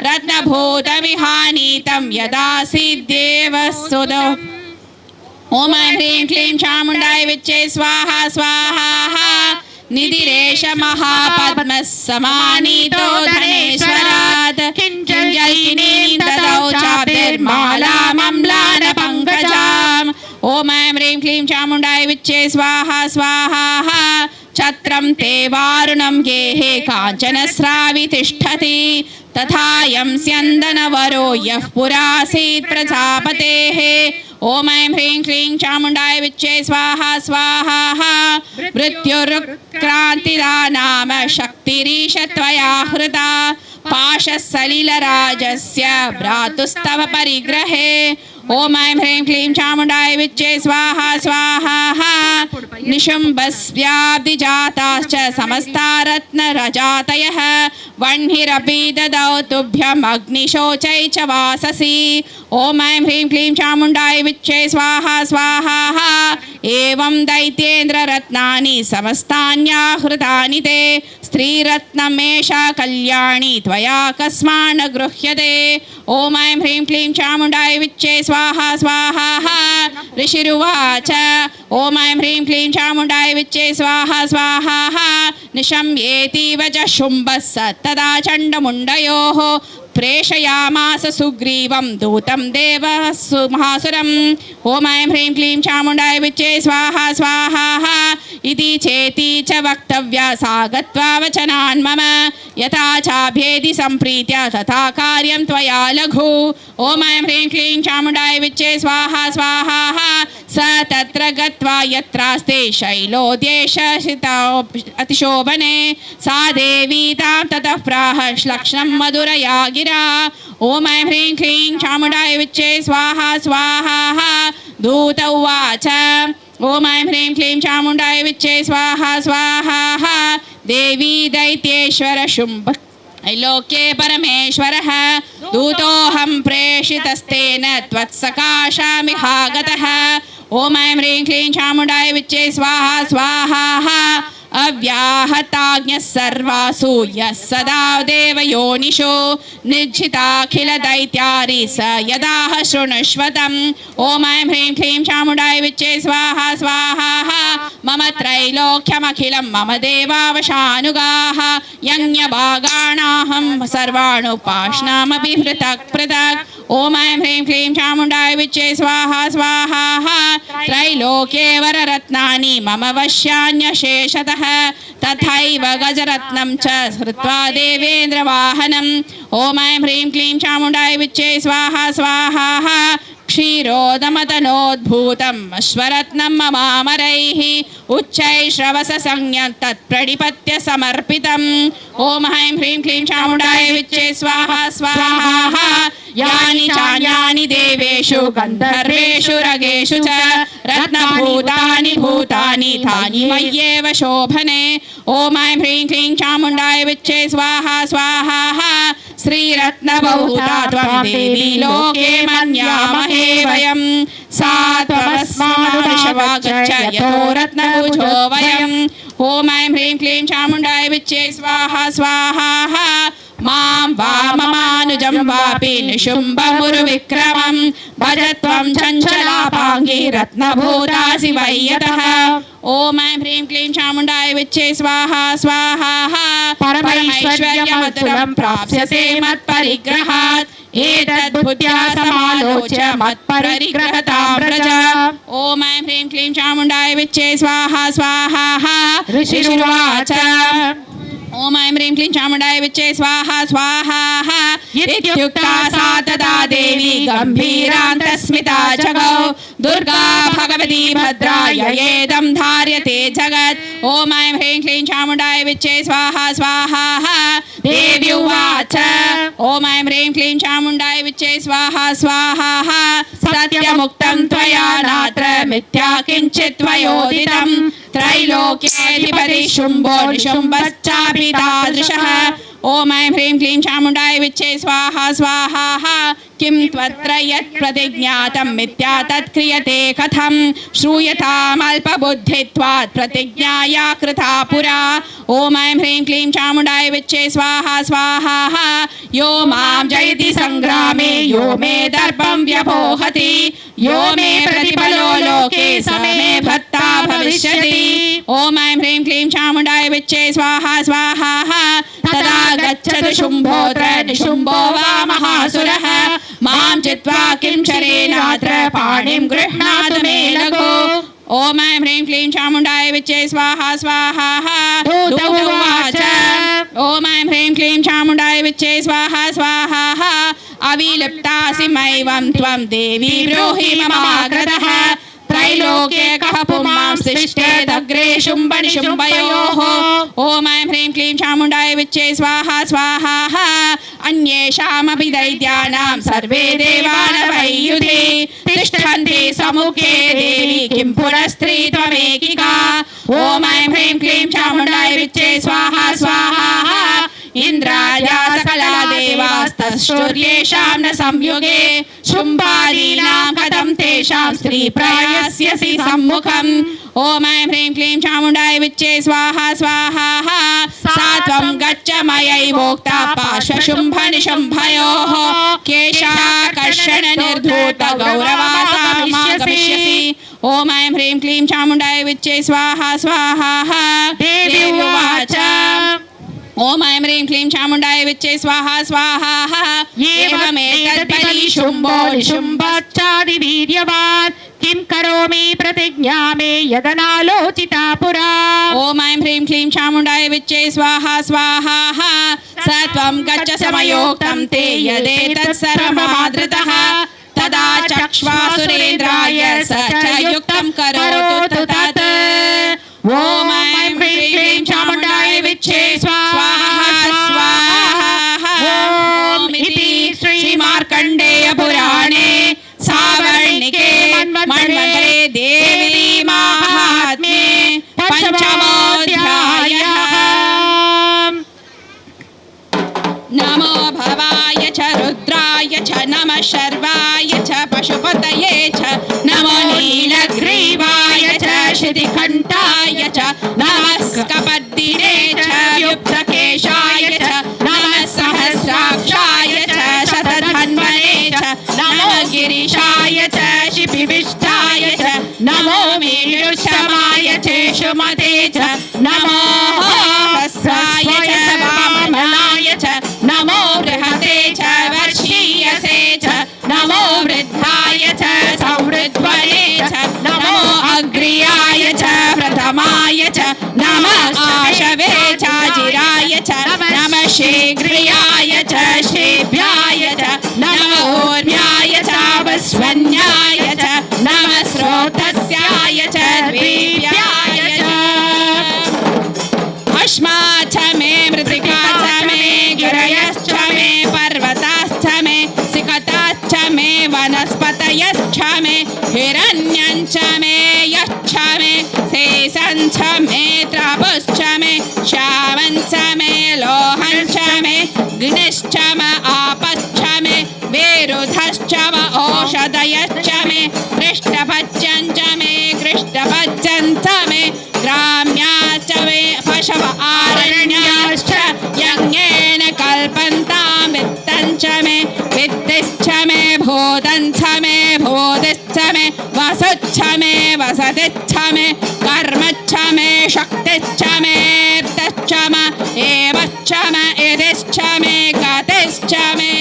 रत्नभूतविहानीतं यदासीद्देवसुतो ॐ ऐं ह्रीं क्लीं चामुण्डाय विच्चे स्वाहा स्वाहा निधिरेश महापद्मः समानीतो धनेश्वरात् किञ्जल्किनीं ददौ चाब्धिर्मालामम्लानपङ्कजाम् ॐ ऐं ह्रीं क्लीं चामुण्डाय विच्चे स्वाहा स्वाहा छत्रं ते वारुणं गेहे काञ्चनस्रावि तिष्ठति तथायं स्यन्दनवरो यः पुरासीत् प्रजापतेः ॐ ऐं ह्रीं क्लीं चामुण्डाय विच्चे स्वाहा स्वाहा मृत्युरुक्रान्तिदा नाम शक्तिरीश त्वया हृता पाशसलिलराजस्य भ्रातुस्तव परिग्रहे ॐ ऐं ह्रीं क्लीं चामुण्डाय विच्चे स्वाहा स्वाहा निशुम्भस्व्याब्धिजाताश्च समस्ता रत्नरजातयः वह्निरपि ददौ तुभ्यम् अग्निशोचै च वाससि ॐ ऐं ह्रीं क्लीं चामुण्डाय विच्चे स्वाहा स्वाहा एवं दैत्येन्द्र रत्नानि समस्तान्याहृतानि ते स्त्रीरत्नमेषा कल्याणी त्वया कस्मान् न गृह्यते ॐ ऐं ह्रीं क्लीं चामुण्डाय विच्चे स्वाहा स्वाहा ऋषिरुवाच ॐ ऐं ह्रीं क्लीं चामुण्डाय विच्चे स्वाहा स्वाहा निशम्येतीव च शुम्भः स तदा चण्डमुण्डयोः प्रेषयामास सुग्रीवं दूतं देवसुमहासुरम् ॐ ऐं ह्रीं क्लीं चामुण्डाय विच्चे स्वाहा स्वाहा इति चेति च वक्तव्या सा गत्वा वचनान् मम यथा चाभ्येति सम्प्रीत्य तथा कार्यं त्वया लघु ॐ ऐं ह्रीं क्लीं चामुण्डाय विच्चे स्वाहा स्वाहा स तत्र गत्वा यत्रास्ते शैलोद्येशशिता अतिशोभने सा देवी तां ततः प्राह श्लक्ष्णं मधुरया गिरा ॐ ऐं ह्रीं क्लीं चामुण्डाय विच्चे स्वाहा स्वाहा दूत उवाच ॐ ऐं ह्रीं क्लीं चामुण्डाय विच्चे स्वाहा स्वाहा देवी दैत्येश्वर शुम्भ लोके परमेश्वरः दूतोऽहं प्रेषितस्तेन त्वत्सकाशामिहागतः ॐ ऐं ह्रीं क्लीं चामुण्डाय विच्चे स्वाहा स्वाहा अव्याहताज्ञः सर्वासु यः सदा देवयोनिषु निर्जिताखिलदैत्यारि स यदाह शृणुष्वतम् ॐ ऐं ह्रीं क्लीं चामुण्डाय विच्चे स्वाहा स्वाहा मम त्रैलोक्यमखिलं मम देवावशानुगाः यज्ञभागाणाहं सर्वाणुपाश्नामपि पृथक् पृथक् ॐ ऐं ह्रीं क्लीं चामुण्डाय विच्चे स्वाहा स्वाहा त्रैलोके वररत्नानि मम वश्यान्यशेषतः तथैव गजरत्नं च हृत्वा देवेन्द्रवाहनम् ॐ ऐं ह्रीं क्लीं चामुण्डाय विच्चे स्वाहा स्वाहा क्षीरोदमतनोद्भूतम् अश्वरत्नं ममामरैः उच्चैश्रवससंज्ञं तत्प्रणिपत्य समर्पितम् ॐ ऐं ह्रीं क्लीं चामुण्डाय विच्चे स्वाहा स्वाहा यानि चान्यानि देवेषु गन्धर्वेषु रगेषु च रत्नभूतानि भूतानि तानि मय्येव शोभने ॐ ऐं ह्रीं क्लीं चामुण्डाय विच्चे स्वाहा स्वाहा श्रीरत्नबहुधा त्वं देवी लोके मन्यामहे वयं सा त्वमस्मादुर्षवागच्छ यतो रत्नभुजो वयम् ॐ ऐं ह्रीं क्लीं चामुण्डाय विच्चे स्वाहा स्वाहा मां वाममानुजं वापि निशुम्भमुरुविक्रमं भज त्वं चञ्चलापाङ्गी रत्नभूतासि वै यतः ॐ ऐं ह्रीं क्लीं चामुण्डाय विच्चे स्वाहा स्वाहा परमैश्वर्यमतुलं प्राप्स्यसे मत्परिग्रहात् एतद्बुद्ध्या समालोच्य मत्परिग्रहतां व्रज ॐ ऐं ह्रीं क्लीं चामुण्डाय विच्चे स्वाहा स्वाहा ऋषिरुवाच ॐ ऐं ह्रीं क्लीं चामुण्डाय विच्चे स्वाहा स्वाहा इत्युक्ता सा तदा देवी गम्भीरान्तस्मिता जगौ दुर्गा भगवती भद्रा ययेदं धार्यते जगत् ॐ ऐं ह्रीं क्लीं चामुण्डाय विच्चे स्वाहा स्वाहा देवी उवाच ॐ ऐं ह्रीं क्लीं चामुण्डाय विच्चे स्वाहा स्वाहा सत्यमुक्तं त्वया नात्र मिथ्या किञ्चित् त्वयोदितं त्रैलोक्याधिपति शुम्भो निशुम्भश्चापि तादृशः ॐ ऐं ह्रीं क्लीं चामुण्डाय विच्चे स्वाहा स्वाहा किं त्वत्र यत् प्रतिज्ञातं मिथ्या तत् क्रियते कथं श्रूयतामल्पबुद्धित्वात् प्रतिज्ञाया कृता पुरा ॐ ऐं ह्रीं क्लीं चामुण्डाय विच्चे स्वाहा स्वाहा यो मां जयति सङ्ग्रामे यो मे दर्पं व्यपोहति यो मे प्रतिफलो लोके स मे भर्ता भविष्यति ॐ ऐं ह्रीं क्लीं चामुण्डाय विच्चे स्वाहा स्वाहा तदा गच्छतु शुम्भोऽत्र निशुम्भो वा महासुरः मां चित्वा किं चरेणात्र पाणिं गृह्णातु मे लघु ॐ ऐं ह्रीं क्लीं चामुण्डाय विच्चे स्वाहा स्वाहा दूतमुवाच ॐ ऐं ह्रीं क्लीं चामुण्डाय विच्चे स्वाहा स्वाहा अविलिप्तासि मैवं त्वं देवी ब्रूहि ममाग्रतः त्रैलोक्ये कः पुमां सृष्टेदग्रे शुम्भनिशुम्भयोः ॐ ऐं ह्रीं क्लीं चामुण्डाय विच्चे स्वाहा स्वाहा अन्येषामपि दैत्यानां सर्वे देवानवैयुधे तिष्ठन्ति सम्मुखे देवी किं पुरस्त्री त्वमेकिका ॐ ऐं ह्रीं क्लीं चामुण्डाय विच्चे स्वाहा स्वाहा इन्द्राया सकला देवास्तश्चर्येषां न संयुगे शुम्भादीनां कथं तेषां स्त्री प्रयास्यसि सम्मुखम् ॐ ऐं ह्रीं क्लीं चामुण्डाय विच्चे स्वाहा स्वाहा सा त्वं गच्छ मयैवोक्ता पार्श्वशुम्भनिशुम्भयोः केशाकर्षणनिर्धूतगौरवासामागमिष्यसि ॐ ऐं ह्रीं क्लीं चामुण्डाय विच्चे स्वाहा स्वाहा देवी उवाच ॐ ऐं ह्रीं क्लीं चामुण्डाय विच्चे स्वाहा स्वाहा एवमेतद्बली शुम्भो निशुम्भश्चादिवीर्यवान् किं करोमि प्रतिज्ञा मे यदनालोचिता पुरा ॐ ऐं ह्रीं क्लीं चामुण्डाय विच्चे स्वाहा स्वाहा स त्वं गच्छ समयोक्तं ते यदेतत् सर्वमादृतः तदा चक्ष्वा सुरेन्द्राय स च युक्तं करोतु तत् ॐ ऐं ह्रीं क्लीं चामुण्डाय विच्चे स्वाहा स्वाहा ॐ इति श्रीमार्कण्डेय पुराणे सावर्णिके मन्वन्तरे देवी माहात्म्ये पंचमोऽध्यायः नमो भवाय च रुद्राय च नमः शर्वाय च पशुपतये च नमो नीलग्रीवाय च शितिकण्ठाय च नमः कपद्दिने च युक्तकेशाय च नमः सहस्राक्षाय च शतधन्वने च नमो गिरीशाय च शिपिविष्टाय च नमो मीयुषमाय चेषुमते च नमो हस्राय च वामनाय च नमो बृहते च वर्षीयसे च नमो वृद्धाय च संवृद्ध्वने च नमो अग्र्याय च प्रथमाय च नमः आशवे च जिराय च नमः शीघ्रियाय च शेभ्याय च नमो ऊर्म्याय च वस्वन्याय च नमः स्रोतस्याय च द्वीप्याय च अश्मा च मे मृत्तिका च मे गिरयश्च मे पर्वताश्च मे सिकताश्च मे वनस्पतयश्च मे हिरण्यञ्च मे यश्च मे शेषञ्च मे त्रपुश्च मे श्यामञ्च मे लोहञ्च मे ग्निश्च मे नव ओषधयश्च मे कृष्णभज्यञ्च मे कृष्णभज्यञ्च मे ग्राम्याश्च मे पशव आरण्याश्च यज्ञेन कल्पन्तां वित्तञ्च मे वित्तिश्च मे भूतञ्च मे भूतिश्च मे वसुच्च मे वसतिश्च मे कर्मच्च मे शक्तिश्च मे तच्च मे एवच्च मे इदिश्च मे गतिश्च मे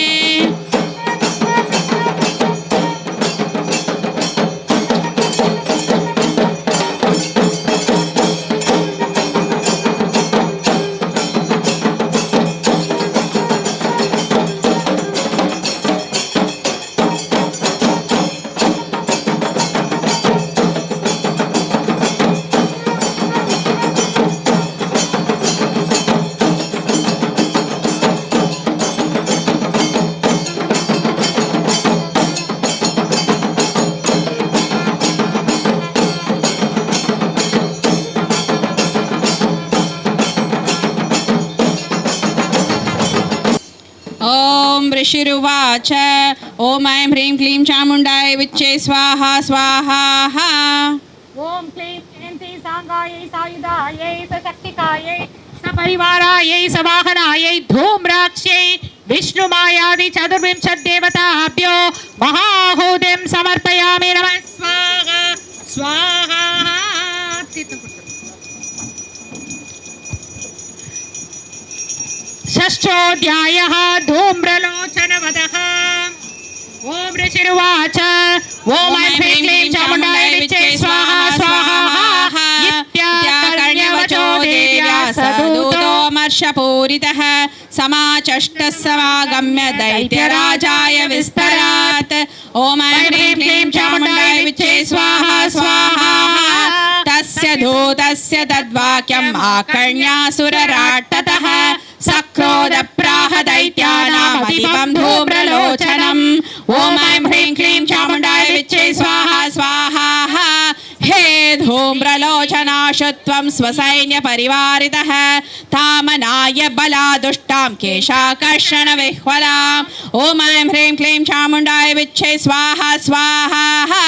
ओम ऋषिरुवाच ओम ऐं ह्रीं क्लीं चामुण्डाय विच्चे स्वाहा स्वाहा ओम क्लीं जयन्ती सांगायै सायुधायै सशक्तिकायै सपरिवारायै सवाहनायै धूम्राक्ष्यै विष्णुमायादि चतुर्विंशत् देवताभ्यो महाहूतिं समर्पयामि नमः स्वाहा स्वाहा षष्ठोऽध्यायः धूम्रलोचनवधः ओम ऋषिरुवाच ओम ऐं ह्रीं क्लीं चामुण्डाय विच्चे स्वाहा स्वाहा इत्याकर्ण्यवचो देव्या सदूतोमर्षपूरितः समाचष्टः समागम्य दैत्यराजाय विस्तरात् ओम ऐं ह्रीं क्लीं चामुण्डाय विच्चे स्वाहा स्वाहा तस्य दूतस्य तद्वाक्यम् आकर्ण्यासुरराट्टतः सक्रोध प्राह दैत्यानामधिपं धूम्रलोचनम् ओम ऐं ह्रीं क्लीं चामुण्डाय विच्चे स्वाहा स्वाहा हे धूम्रलोचनाशुत्वं स्वसैन्यपरिवारितः तामनाय बलादुष्टां केशाकर्षणविह्वलाम् ओम ऐं ह्रीं क्लीं चामुण्डाय विच्चे स्वाहा स्वाहा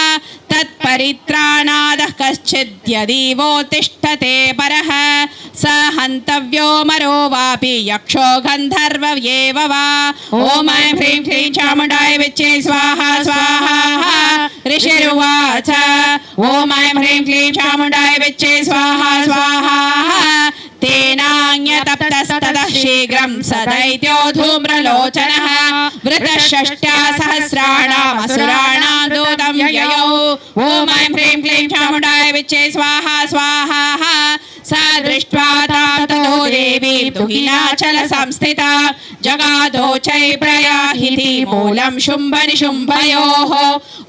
तत्परित्राणादः कश्चिद्यदीवोत्तिष्ठते परः स हन्तव्यो मरो वापि यक्षो गन्धर्वयेव वा ओम ऐं ह्रीं क्लीं चामुण्डाय विच्चे स्वाहा स्वाहा ऋषिरुवाच ओम ऐं ह्रीं क्लीं चामुण्डाय विच्चे स्वाहा स्वाहा तेनान्यतप्तस्ततः शीघ्रं स दैत्यो धूम्रलोचनः वृतषष्ट्या सहस्राणाम् असुराणां दूतं ययौ ओम ऐं ह्रीं क्लीं चामुण्डाय विच्चे स्वाहा स्वाहा सा दृष्ट्वा तां ततो देवी दुहिनाचल संस्थिता जगादो चैप्रयाहिति मूलं शुम्भ निशुम्भयोः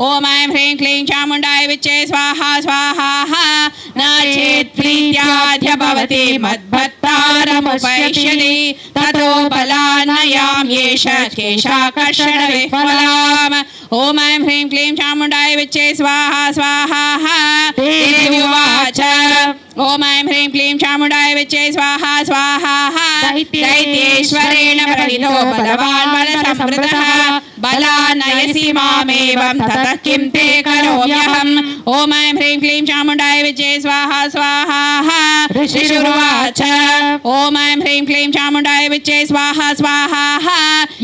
ओम ऐं ह्रीं क्लीं चामुण्डाय विच्चे स्वाहा स्वाहा न चेत् प्रीत्याद्य भवति मद्भक्तारमुपैष्यति ततो बलान्नयां येष केशाकर्षणविह्वलाम् ओम ऐं ह्रीं क्लीं चामुण्डाय विच्चे स्वाहा स्वाहा देवी उवाच ओम ऐं ह्रीं क्लीं चामुण्डाय विच्चे स्वाहा स्वाहा दैत्येश्वरेण प्रहितो बलवान् बलसंवृतः बलान्नयसि मामेवं ततः किं ते करोम्यहम् ओम ऐं ह्रीं क्लीं चामुण्डाय विच्चे स्वाहा स्वाहा ऋषिरुवाच ओम ऐं ह्रीं क्लीं चामुण्डाय विच्चे स्वाहा स्वाहा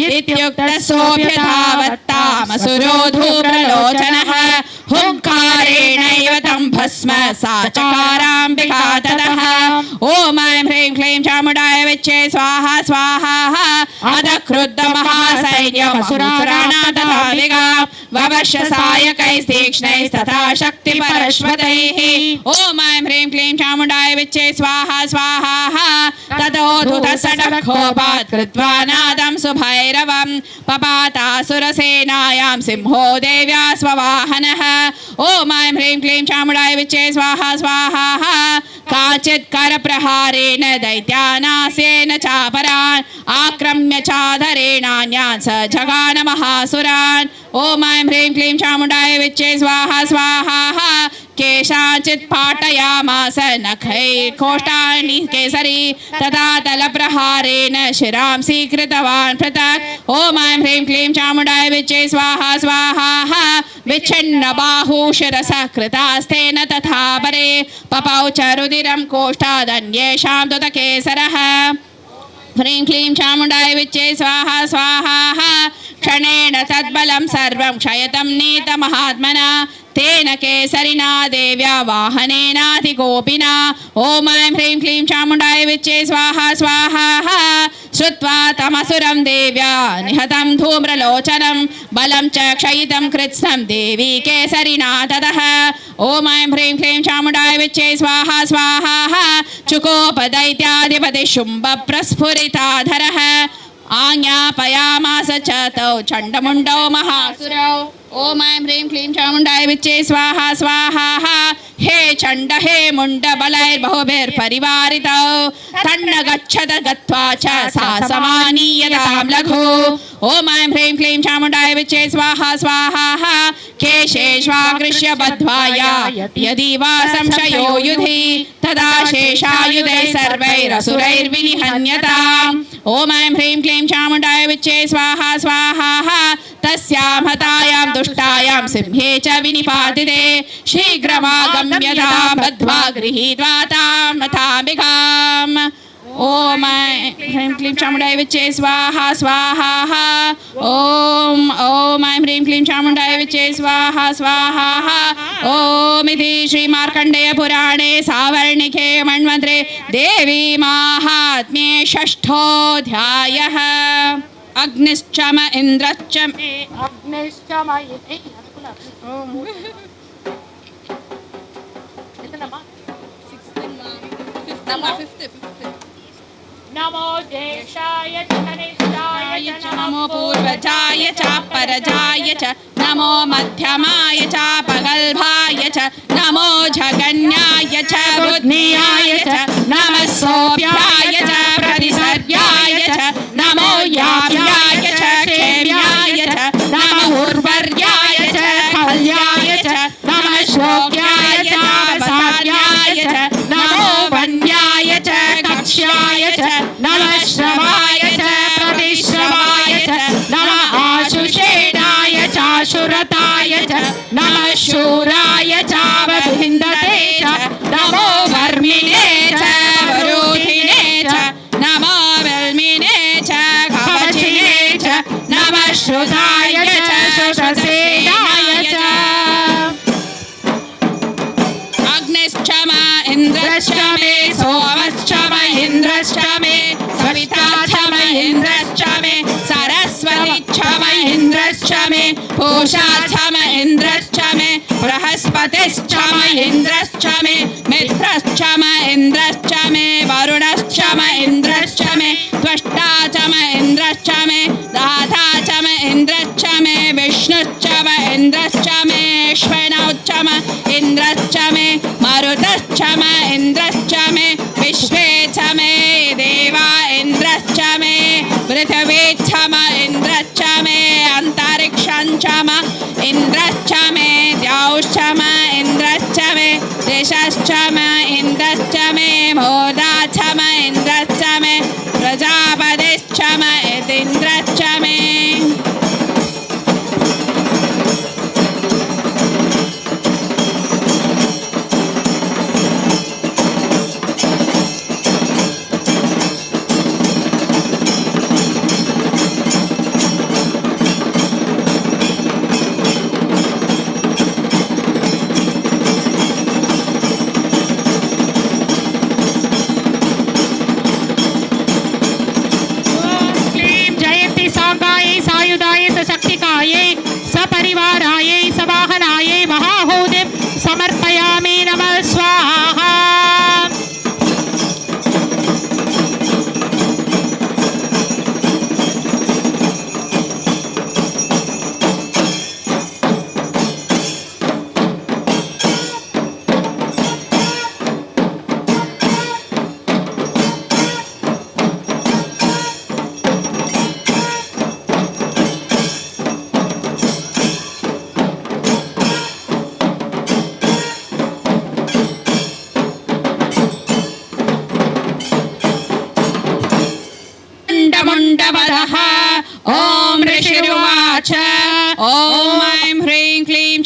इत्युक्तः सोऽभ्यधावत्तामसुरो धूम्रलोचनः हुङ्कारेणैव तं भस्म सा चकाराम्बिका ततः ओम ऐं ह्रीं क्लीं चामुण्डाय विच्चे स्वाहा स्वाहा अध क्रुद्धमहासैन्यमसुराणां तथा विगां ववश्य सायकैस्तीक्ष्णैस्तथा शक्तिपरश्वतैः ओम ऐं ह्रीं क्लीं चामुण्डाय विच्चे स्वाहा स्वाहा ततो धूतसडक्षोभात् कृत्वा नादं सुभैरवं पपातासुरसेनायां सिंहो देव्या स्ववाहनः ओम ऐं ह्रीं क्लीं चामुण्डाय विच्चे स्वाहा स्वाहा काचित् करप्रहारेण दैत्यानास्येन चापरान् आक्रम्य चाधरेणान्यान् स जगान महासुरान् ओम ऐं ह्रीं क्लीं चामुण्डाय विच्चे स्वाहा स्वाहा केषाञ्चित् पाटयामास नखैर्कोष्ठानि केसरी तथा तलप्रहारेण शिरांसि कृतवान् पृथक् ॐ ऐं ह्रीं क्लीं चामुण्डाय विच्चे स्वाहा स्वाहा विच्छिन्न बाहू शिरसः कृतास्तेन तथा परे पपौ च रुधिरं कोष्ठादन्येषां दुतकेसरः ह्रीं क्लीं चामुण्डाय विच्चे स्वाहा स्वाहा क्षणेन तद्बलं सर्वं क्षयतं नीतमहात्मना तेन केसरिना देव्या वाहनेनाधिगोपिना ॐ ऐं ह्रीं क्लीं चामुण्डाय विच्चे स्वाहा स्वाहा श्रुत्वा तमसुरं देव्या निहतं धूम्रलोचनं बलं च क्षयितं कृत्स्नं देवी केसरिना ततः ॐ ऐं ह्रीं क्लीं चामुण्डाय विच्चे स्वाहा स्वाहा चुकोपदैत्याधिपति शुम्भप्रस्फुरिताधरः आज्ञापयामास च तौ चण्डमुण्डौ महासुरौ ॐ ऐं ह्रीं क्लीं चामुण्डाय विच्चे स्वाहा स्वाहा हे चण्ड हे मुण्ड बलैर्बहुभिर्परिवारितौ तन्न गच्छत गत्वा च सा समानीयतां लघु ॐ ऐं ह्रीं क्लीं चामुण्डाय विच्चे स्वाहा स्वाहा केशेष्वाकृष्य बद्ध्वाया यदि वा संशयो युधि तदा शेषायुधैः सर्वैरसुरैर्विनिहन्यताम् ॐ ऐं ह्रीं क्लीं चामुण्डाय विच्चे स्वाहा स्वाहा तस्यां हतायां दुष्टायां सिंहे च विनिपातिते शीघ्रमागम्यतां बद्ध्वा गृहीत्वा तां मथाम्बिकाम् ॐ ऐं ह्रीं क्लीं चामुण्डाय विच्चे स्वाहा स्वाहा ॐ ऐं ह्रीं क्लीं चामुण्डाय विच्चे स्वाहा स्वाहा ॐ इति श्रीमार्कण्डेयपुराणे सावर्णिके मन्वन्तरे देवी माहात्म्ये षष्ठोऽध्यायः अग्निश्चम इंद्रश्च मे అగ్నిశ్చమ నమో జ్యేష్ఠాయ చ కనిష్ఠాయ చ नमो पूर्वजाय च परजाय च नमो मध्यमाय च पगल्भाय च नमो जगन्याय च बुद्धियाय च नमः सोऽप्याय च प्रतिसर्याय च नमो याव्याय च क्षेम्याय च नमः उर्वर्याय च खल्याय च नमः श्लोक्याय च वसार्याय च नमो वन्याय च कक्ष्याय च नमः श्रवाय च प्रतिश्रवाय च नमः आशुषेणाय चाशुरताय च नमः शूराय चावभिन्दते च नमो वर्मिणे च वरूधिने च नमो वल्मिने च कवचिने च नमः श्रुताय च शुषसेनाय च अग्निश्चम इन्द्रश्च मे सोमश्च महेन्द्रश्च मे सविताश्च महेन्द्रश्च मे सरस्वतीश्च महेन्द्रश्च मे पूषाश्च महेन्द्रश्च मे बृहस्पतिश्च महेन्द्रश्च मे मित्रश्च महेन्द्रश्च मे वरुणश्च महेन्द्रश्च मे त्वष्टा च महेन्द्रश्च मे दाता च महेन्द्रश्च मे विष्णुश्च महेन्द्रश्च मे श्वनौश्च महेन्द्रश्च मे मरुतश्च महेन्द्रश्च मे विश्वे च मे देवा इन्द्रश्च मे पृथिवी च महेन्द्रश्च मे अन्तरिक्षं च इन्द्रश्च मे द्यौश्च इन्द्रश्च मे दिशश्च इन्द्रश्च मे मोदा च इन्द्रश्च मे प्रजापतिश्च इन्द्रश्च मे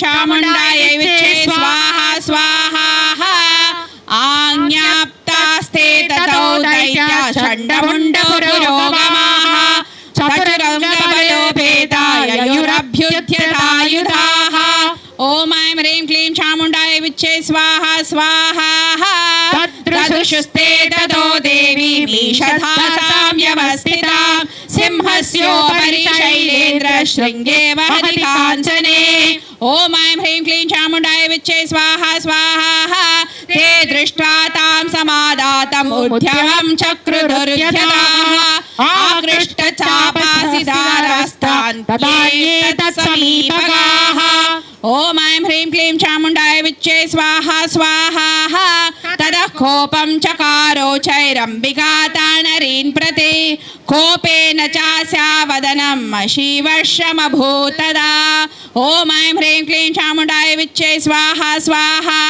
चामुण्डायै विच्चे स्वाहा स्वाहा आज्ञाप्तास्ते ततो दैत्या चण्डमुण्डपुरोगमाः चतुरङ्गबलोपेताय युरभ्युध्यतायुधाः ॐ ऐं ह्रीं क्लीं चामुण्डायै विच्चे स्वाहा स्वाहा तदृशुस्ते ततो देवी मीषधासां व्यवस्थितां सिंहस्योपरि शैलेन्द्रशृङ्गे वहति काञ्चने ॐ ऐं ह्रीं क्लीं चामुण्डायै विच्चे स्वाहा स्वाहा ते दृष्ट्वा तां समादातमुद्यमं चक्रुदुर्यथाः आकृष्टचापासिदारस्तान् तदाये तत्समीपगाः ॐ ऐं ह्रीं क्लीं चामुण्डायै विच्चे स्वाहा स्वाहा ततः कोपं चकारो चैरम्बिका तानरीन् प्रति कोपेन चास्या वदनं मशीवर्षमभूत् तदा ॐ ऐं ह्रीं क्लीं चामुण्डायै विच्चे स्वाहा स्वाहा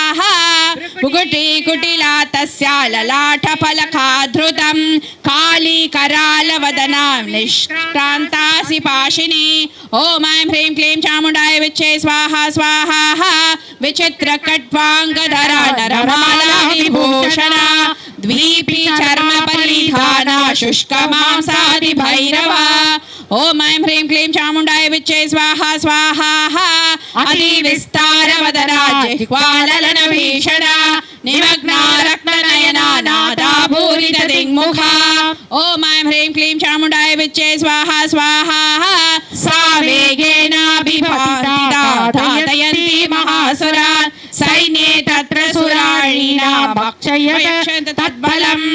कुटिला तस्या ललाटफलकाधृतं कालीकरालवदनां निष्क्रान्तासि पाशिनी ॐ ऐं ह्रीं क्लीं चामुण्डायै विच्चे स्वाहा स्वाहा विचित्रकट्वाङ्गधरा नरमाला विभूषणा द्वीपी चर्म परिधाना शुष्कमांसादि भैरवा ॐ ऐं ह्रीं क्लीं चामुण्डायै विच्चे स्वाहा स्वाहा अतिविस्तारवदना जिह्वाललन भीषणा निमग्ना रत्ननयना नादाभूरितदिङ्मुखा ॐ ऐं ह्रीं क्लीं चामुण्डायै विच्चे स्वाहा स्वाहा सा वेगेनाभिभासिता धातयन्ती महासुरान् सैन्ये तत्र सुराणीना भक्षयन्त तद्बलम्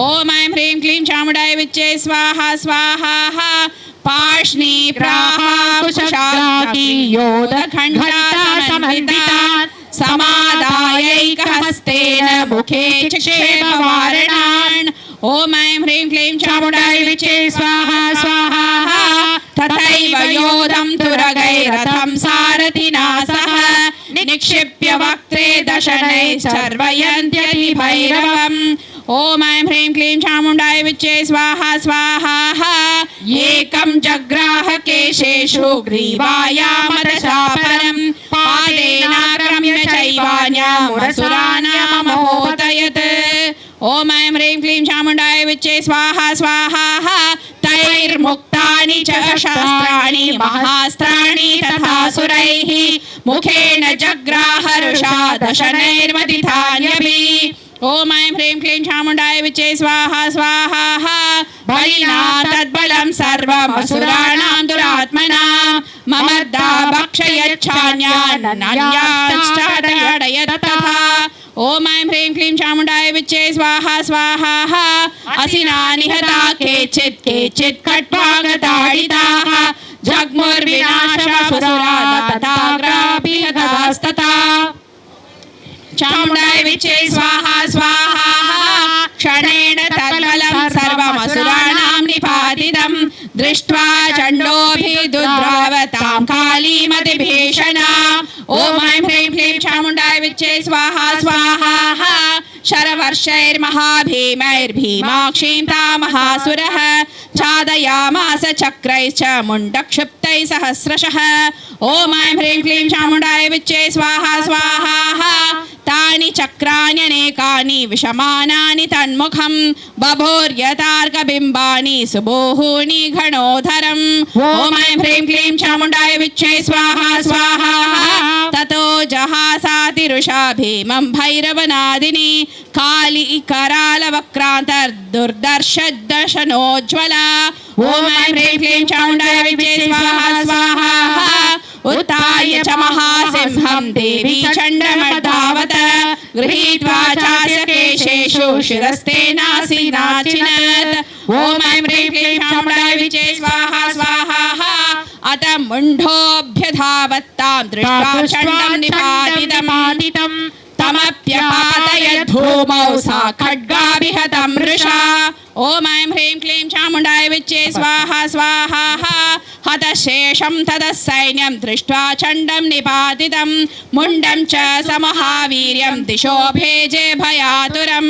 ॐ ऐं ह्रीं क्लीं चामुण्डायै विच्चे स्वाहा स्वाहा पार्ष्णी प्राहाकुशाग्योदखण्डासमन्वितान् समादायैकहस्तेन मुखे चिक्षेपवारणान् ॐ ऐं ह्रीं क्लीं चामुण्डायै विच्चे स्वाहा स्वाहा तथैव योधं तुरगैरथं सारथिना सह निक्षिप्य वक्त्रे दशनैः सर्वयन्त्यतिभैरवम् ॐ ऐं ह्रीं क्लीं चामुण्डायै विच्चे स्वाहा स्वाहा एकं जग्राह केशेषु ग्रीवायामदशापरं पादेनाक्रम्य चैवान्यामुरसुराणामहोदयत् ॐ ऐं ह्रीं क्लीं चामुण्डायै विच्चे स्वाहा स्वाहा तैर्मुक्तानि च शस्त्राणि महास्त्राणि तथासुरैः मुखेन जग्राहरुषा दशनैर्मदितान्यपि ॐ ऐं ह्रीं क्लीं चामुण्डायै विच्चे स्वाहा स्वाहा बलिना तद्बलं सर्वमसुराणां दुरात्मनां ममर्दा भक्षयच्छान्यान्याश्चादयत् तथा ॐ ऐं ह्रीं क्लीं चामुण्डायै विच्चे स्वाहा स्वाहा असिना निहता केचित् केचित् खट्वागताडिताः जग्मुर्विनाशमसुरा तथाग्रापि हतास्तथा चामुण्डायै विच्चे स्वाहा स्वाहा क्षणेन तद्बलं सर्वमसुराणां निपातितं दृष्ट्वा चण्डोऽभिदुद्रावतां कालीमतिभीषणाम् ॐ ऐं ह्रीं क्लीं चामुण्डायै विच्चे स्वाहा स्वाहा शरवर्षैर्महाभीमैर्भीमाक्षीं तामहासुरः छादयामास चक्रैश्च मुण्डक्षिप्तैः सहस्रशः ॐ ऐं ह्रीं क्लीं चामुण्डायै विच्चे स्वाहा स्वाहा तानि चक्राण्यनेकानि विषमानानि तन्मुखं बभूर्यतार्कबिम्बानि सुबोहूनि घणोधरम् ॐ ऐं ह्रीं क्लीं चामुण्डायै विच्चे स्वाहा स्वाहा ततो जहासातिरुषा भीमं भैरवनादिनी काली करालवक्रान्तर्दुर्दर्शदशनोज्ज्वला ॐ ऐं ह्रीं क्लीं चामुण्डायै विच्चे स्वाहा स्वाहा उत्थाय च महासिंहं देवी चण्डमर्धावत गृहीत्वा चास्य केशेषु शिरस्तेनासीनाचिनत् ॐ ऐं ह्रीं क्लीं चामुण्डायै विच्चे स्वाहा स्वाहा अत मुण्ढोऽभ्यधावत्तां दृष्ट्वा चण्डं निपातितं तमप्यपातयद्भूमौ सा खड्गाभिहतं मृषा ॐ ऐं ह्रीं क्लीं चामुण्डायै विच्चे स्वाहा स्वाहा हतशेषं ततः सैन्यं दृष्ट्वा चण्डं निपातितं मुण्डं च समहावीर्यं दिशो भेजे भयातुरम्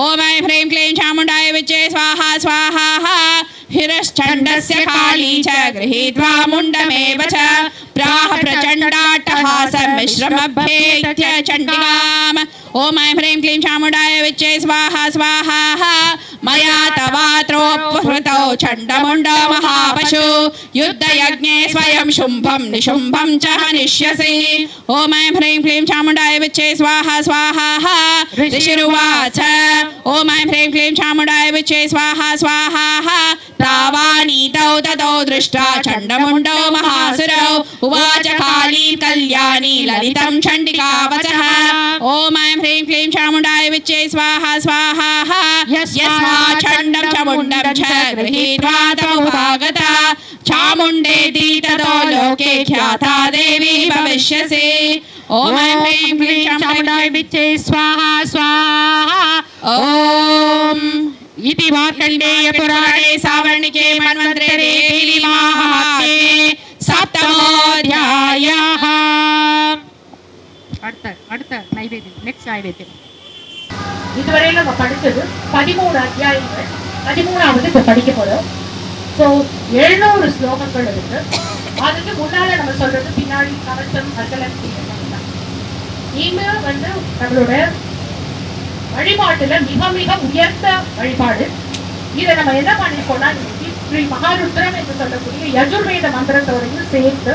ॐ ऐं ह्रीं क्लीं चामुण्डायै विच्चे स्वाहा स्वाहा हिरश्चण्डस्य काली च गृहीत्वा मुण्डमेव च प्राह प्रचण्डाट्टहास वैश्रमभ्येत्य चण्डिकाम् ॐ ऐं ह्रीं क्लीं चामुण्डाय विच्चे स्वाहा स्वाहा मया तवात्रोपहृतौ चण्डमुण्डो महापशु युद्धयज्ञे स्वयं शुम्भं निशुम्भं च हनिष्यसि ॐ ऐं ह्रीं क्लीं चामुण्डाय विच्चे स्वाहा स्वाहा ऋषिरुवाच ॐ ऐं ह्रीं क्लीं चामुण्डाय विच्चे स्वाहा स्वाहा तावानीतौ ततो दृष्ट्वा चण्डमुण्डो महासुरौ उवाच काली कल्याणी ललितं चण्डिकावचः ॐ ऐं ह्रीं क्लीं चामुण्डाय विच्चे स्वाहा स्वाहा यस्मात् चण्डं चामुण्डं च गृहीत्वा तमुपागता चामुण्डेति ततो लोके ख्याता देवी भविष्यसि ॐ ऐं ह्रीं क्लीं चामुण्डाय विच्चे स्वाहा स्वाहा ॐ इति मार्कण्डेय पुराणे सावर्णिके मन्वन्तरे देवी महात्म्ये सप्तमोऽध्यायः அடுத்த நைவேத்தியம் நெக்ஸ்ட் நைவேத்தியம் இதுவரையில நம்ம படிச்சது 13 அத்தியாயங்கள் 13வது இப்ப படிக்க போறோம். ஸோ 700 ஸ்லோகங்கள் இருக்கு. அதுக்கு முன்னால நம்ம சொல்றது பின்னாடி கவசம் அகலம் இனிமே வந்து நம்மளோட வழிபாட்டுல மிக மிக உயர்ந்த வழிபாடு. இதை நம்ம என்ன பண்ணிருக்கோம்னா ஸ்ரீ மகாருத்ரம் என்று சொல்லக்கூடிய யஜுர்வேத மந்திரத்தோடையும் சேர்த்து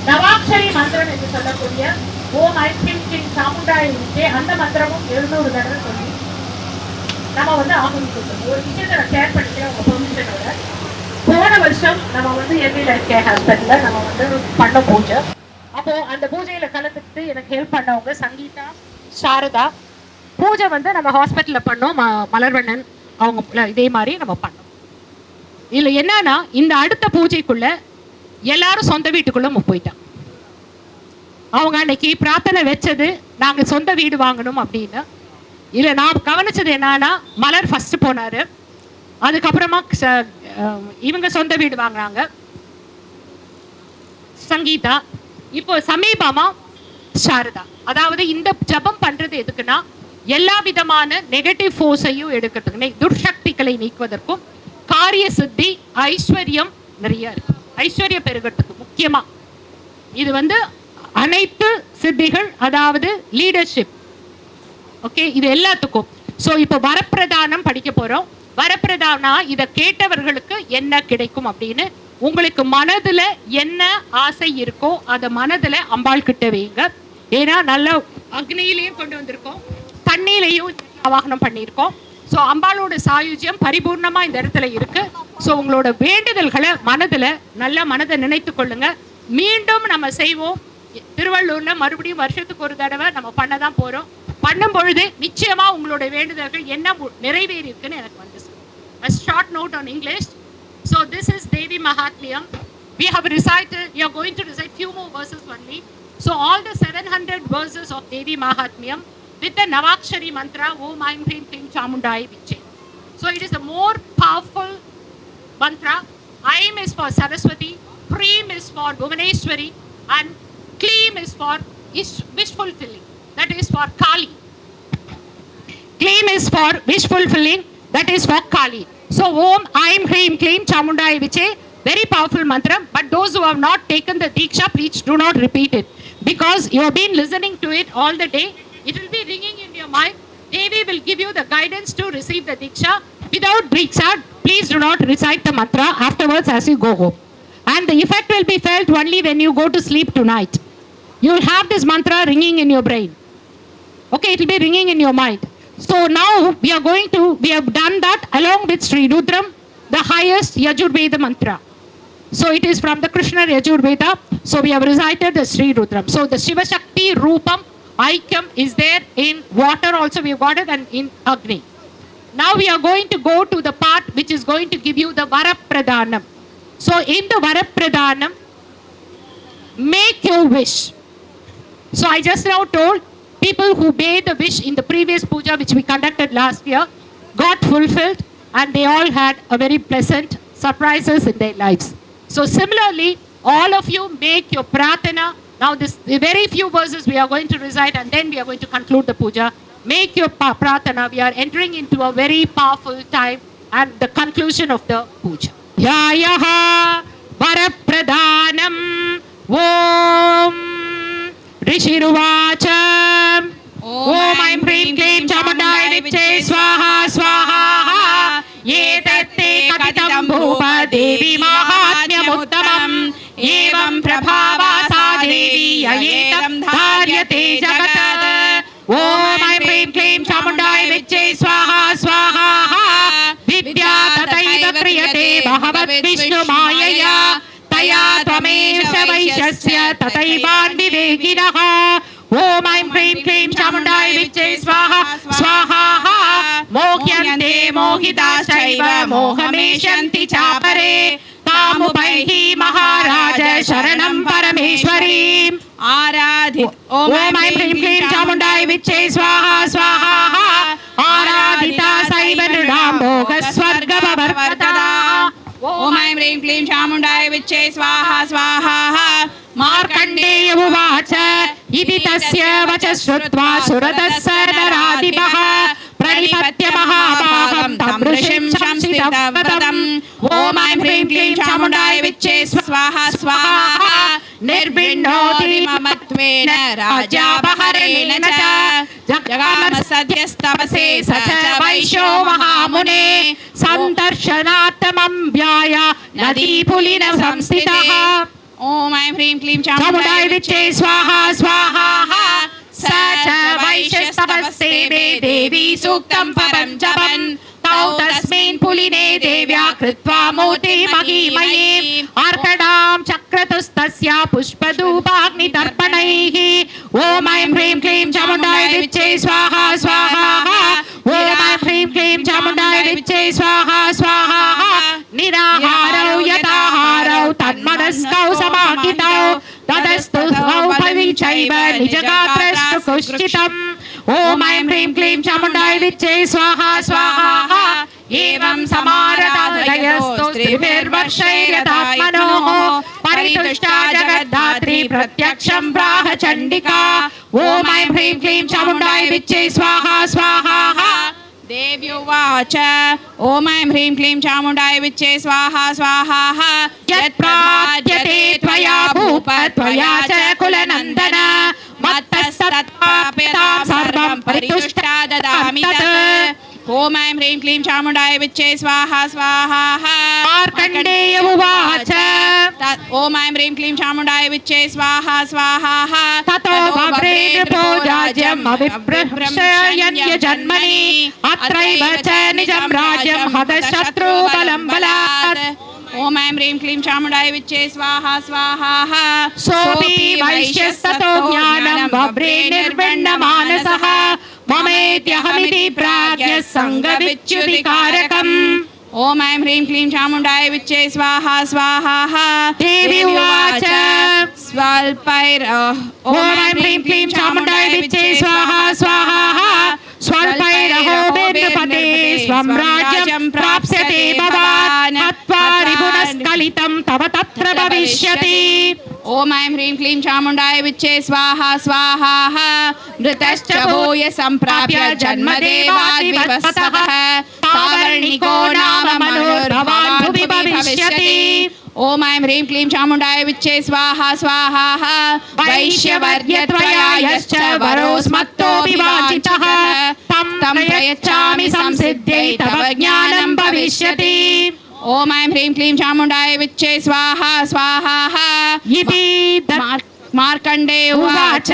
நவாட்சரி மந்திரம் என்று சொல்லக்கூடிய ஓம் ஐம் ஹ்ரீம் க்ளீம் சாமுண்டாய விச்சே அந்த மந்திரமும் 700 தடவை சொல்லி நம்ம வந்து ஆரம்பிச்சிருக்கோம். ஒரு விஷயத்தை நான் ஷேர் பண்ணிக்கிறேன் உங்க பெர்மிஷனோட. போன வருஷம் நம்ம வந்து எவ்வில கேர் ஹாஸ்பிட்டல்ல நம்ம வந்து பண்ண பூஜை. அப்போ அந்த பூஜையில கலந்துக்கிட்டு எனக்கு ஹெல்ப் பண்ணவங்க சங்கீதா, சாரதா. பூஜை வந்து நம்ம ஹாஸ்பிட்டல்ல பண்ணோம். மலர்வண்ணன் அவங்க இதே மாதிரி நம்ம பண்ணோம். இதுல என்னன்னா இந்த அடுத்த பூஜைக்குள்ள எல்லாரும் சொந்த வீட்டுக்குள்ள போயிட்டாங்க. அவங்க அன்னைக்கு பிரார்த்தனை வச்சது நாங்க சொந்த வீடு வாங்கணும் அப்படின்னு. இல்ல நான் கவனிச்சது என்னன்னா மலர் ஃபர்ஸ்ட் போனாரு, அதுக்கப்புறமா இவங்க சொந்த வீடு வாங்கினாங்க சங்கீதா, இப்போ சமீபமா சாரதா. அதாவது இந்த ஜபம் பண்றது எதுக்குன்னா எல்லா விதமான நெகட்டிவ் ஃபோர்ஸையும் எடுக்கிறதுக்கு, துர்சக்திகளை நீக்குவதற்கும், காரிய சித்தி, ஐஸ்வர்யம் நிறைய இருக்கு, ஐஸ்வர்யம் பெருகிறதுக்கு முக்கியமா இது வந்து அனைத்து சித்திகள், அதாவது லீடர்ஷிப். ஓகே, இது எல்லாத்துக்கும். ஸோ இப்போ வரப்பிரதானம் படிக்க போறோம். வரப்பிரதானா இதை கேட்டவர்களுக்கு என்ன கிடைக்கும் அப்படின்னு உங்களுக்கு மனதுல என்ன ஆசை இருக்கோ அதை மனதுல அம்பாள் கிட்ட வைங்க. ஏன்னா நல்ல அக்னியிலையும் கொண்டு வந்திருக்கோம், தண்ணியிலையும் ஆவாகனம் பண்ணியிருக்கோம். ஸோ அம்பாளோட சாயுஜ்யம் பரிபூர்ணமா இந்த இடத்துல இருக்கு. ஸோ உங்களோட வேண்டுதல்களை மனதுல நல்ல மனதை நினைத்து கொள்ளுங்க. மீண்டும் நம்ம செய்வோம். திருவள்ளூர்ல மறுபடியும் வருஷத்துக்கு ஒரு தடவை நம்ம பண்ணதான் போறோம். பண்ணும் பொழுது நிச்சயமா உங்களோட வேண்டுதல்கள் என்ன நிறைவேறி இருக்குன்னு எனக்கு வந்து a short note on English. So this is Devi Mahatmyam. We have recited, we are going to recite few more verses only. So all the 700 verses of Devi Mahatmyam with the Navakshari mantra Om Aim Hrim Klim Chamundaya Viche. So it is the more powerful mantra. Aim is for Saraswati, Hrim is for Bhuvaneshwari, and Klim is for wish fulfilling. That is for Kali. Klim is for wish fulfilling. That is for Kali. So Om Aim Hrim Klim Chamundaya Viche, very powerful mantra. But those who have not taken the Diksha, please do not repeat it, because you have been listening to it all the day. It will be ringing in your mind. Devi will give you the guidance to receive the Diksha. Without Diksha, please do not recite the mantra afterwards as you go home. And the effect will be felt only when you go to sleep tonight. You will have this mantra ringing in your brain. Okay, it will be ringing in your mind. So now we have done that along with Sri Rudram, the highest Yajurveda mantra. So it is from the Krishna Yajurveda. So we have recited the Sri Rudram. So the Shiva Shakti Rupam Aikyam is there in water also, we have got it, and in Agni. Now we are going to go to the part which is going to give you the Varapradhanam. So in the Varapradhanam, make your wish. So I just now told people who made the wish in the previous puja which we conducted last year got fulfilled, and they all had a very pleasant surprises in their lives. So similarly, all of you make your prarthana. Now this very few verses we are going to recite, and then we are going to conclude the puja. Make your prarthana. We are entering into a very powerful time and the conclusion of the puja. Yayaha Varapradhanam Om ऋषिरुवाच ॐ ऐं ह्रीं क्लीं चामुण्डाय विच्चे स्वाहा स्वाहा एतत्ते कथितं भूप देवी माहात्म्यमुत्तमम् एवं प्रभावा सा देवी ययेदं धार्यते जगत् ॐ ऐं ह्रीं क्लीं चामुण्डाय विच्चे स्वाहा स्वाहा विद्या तथैव क्रियते भगवद्विष्णुमायया तया त्वमेष वैश्यस्य तथैवान्विवेकिनः ॐ ऐं ह्रीं क्लीं चामुण्डाय विच्चे स्वाहा स्वाहा मोह्यन्ते मोहिताश्चैव मोहमेष्यन्ति चापरे तामुपैहि महाराज शरणं परमेश्वरीम् आराधित ॐ ऐं ह्रीं क्लीं चामुण्डाय विच्चे स्वाहा स्वाहा आराधिता सैव नृणां भोगस्वर्गमवर्तदा ॐ ऐं ह्रीं क्लीं चामुण्डाय विच्चे स्वाहा स्वाहा मार्कण्डेय उवाच इति तस्य वचः श्रुत्वा सुरतः नराधिपः प्रणिपत्य महाभागं तं ऋषिं संस्थितव्रतम् ॐ ऐं ह्रीं क्लीं चामुण्डाय विच्चे स्वाहा स्वाहा निर्विण्णोति ममत्वेन राज्यापहरणेन च जगाम सद्यस्तपसे स च वैश्यो महामुने सन्दर्शनार्थमं व्याय नदीपुलिन संस्थितः ॐ ऐं ह्रीं क्लीं चामुण्डाय विच्चे स्वाहा स्वाहा स च वैश्यस्तपस्सेवे देवी सूक्तं परं जपन् तौ तस्मिन् पुलिने देव्या कृत्वा मूर्ति महीमयीम् अर्कडां चक्रतुस्तस्या पुष्पधूपाग्नितर्पणैः ॐ ऐं ह्रीं क्लीं चामुण्डाय विच्चे स्वाहा स्वाहा ॐ ऐं ह्रीं क्लीं चामुण्डाय विच्चे स्वाहा स्वाहा निराहारौ यथाहारौ तन्मनस्कौ समाहितौ ततस्तु भविचैव निजगात्रस्तु ॐ ऐं ह्रीं क्लीं चामुण्डाय विच्चे स्वाहा स्वाहा एवं समारतादयस्तु स्त्रिभिर्वर्षैर्यथात्मनोः परितुष्टा जगद्धात्री प्रत्यक्षं प्राह चण्डिका ॐ ऐं ह्रीं क्लीं चामुण्डाय विच्चे स्वाहा स्वाहा देव्युवाच ॐ ऐं ह्रीं क्लीं चामुण्डाय विच्चे स्वाहा स्वाहा यत्प्राप्यते त्वया भूप त्वया च कुलनन्दन मत्तस्तत्प्राप्यतां सर्वं परितुष्टा ददामि तत् ॐ ऐं ह्रीं क्लीं चामुण्डाय विच्चे स्वाहा स्वाहा मार्कण्डेय उवाच ॐ ऐं ह्रीं क्लीं चामुण्डाय विच्चे स्वाहा स्वाहा ततो बभ्रे नृपो राज्यम् अभिभ्रंशयन्य जन्मनि अत्रैव च निजं राज्यं हतशत्रुबलं बलात् ॐ ऐं ह्रीं क्लीं चामुण्डाय विच्चे स्वाहा स्वाहा सोऽपि वैश्यस्ततो ज्ञानं बभ्रे निर्विण्णमानसः ममेत्यहमिति प्राज्ञः सङ्गविच्युतिकारकम् ॐ ऐं ह्रीं क्लीं चामुण्डाय विच्चे स्वाहा स्वाहा देवी उवाच स्वल्पैर ॐ ऐं ह्रीं क्लीं चामुण्डाय विच्चे स्वाहा स्वाहा स्वल्पैरहोभिर्नृपते स्वं राज्यं प्राप्स्यते भवान् हत्वा रिपुनस्खलितं तव तत्र भविष्यति ॐ ऐं ह्रीं क्लीं चामुण्डाय विच्चे स्वाहा स्वाहा मृतश्च भूय सम्प्राप्य जन्मदेवाद्विवत्सः सावर्णिको नाम मनुर्भवान् भुवि भविष्यति ॐ ऐं ह्रीं क्लीं चामुण्डाय विच्चे स्वाहा स्वाहा वैश्यवर्य त्वया यश्च वरोस्मत्तोऽपि वाञ्छितः तं प्रयच्छामि संसिद्ध्यै तव ज्ञानं भविष्यति ॐ ऐं ह्रीं क्लीं चामुण्डाय विच्चे स्वाहा स्वाहा इति मार्कण्डेय उवाच ॐ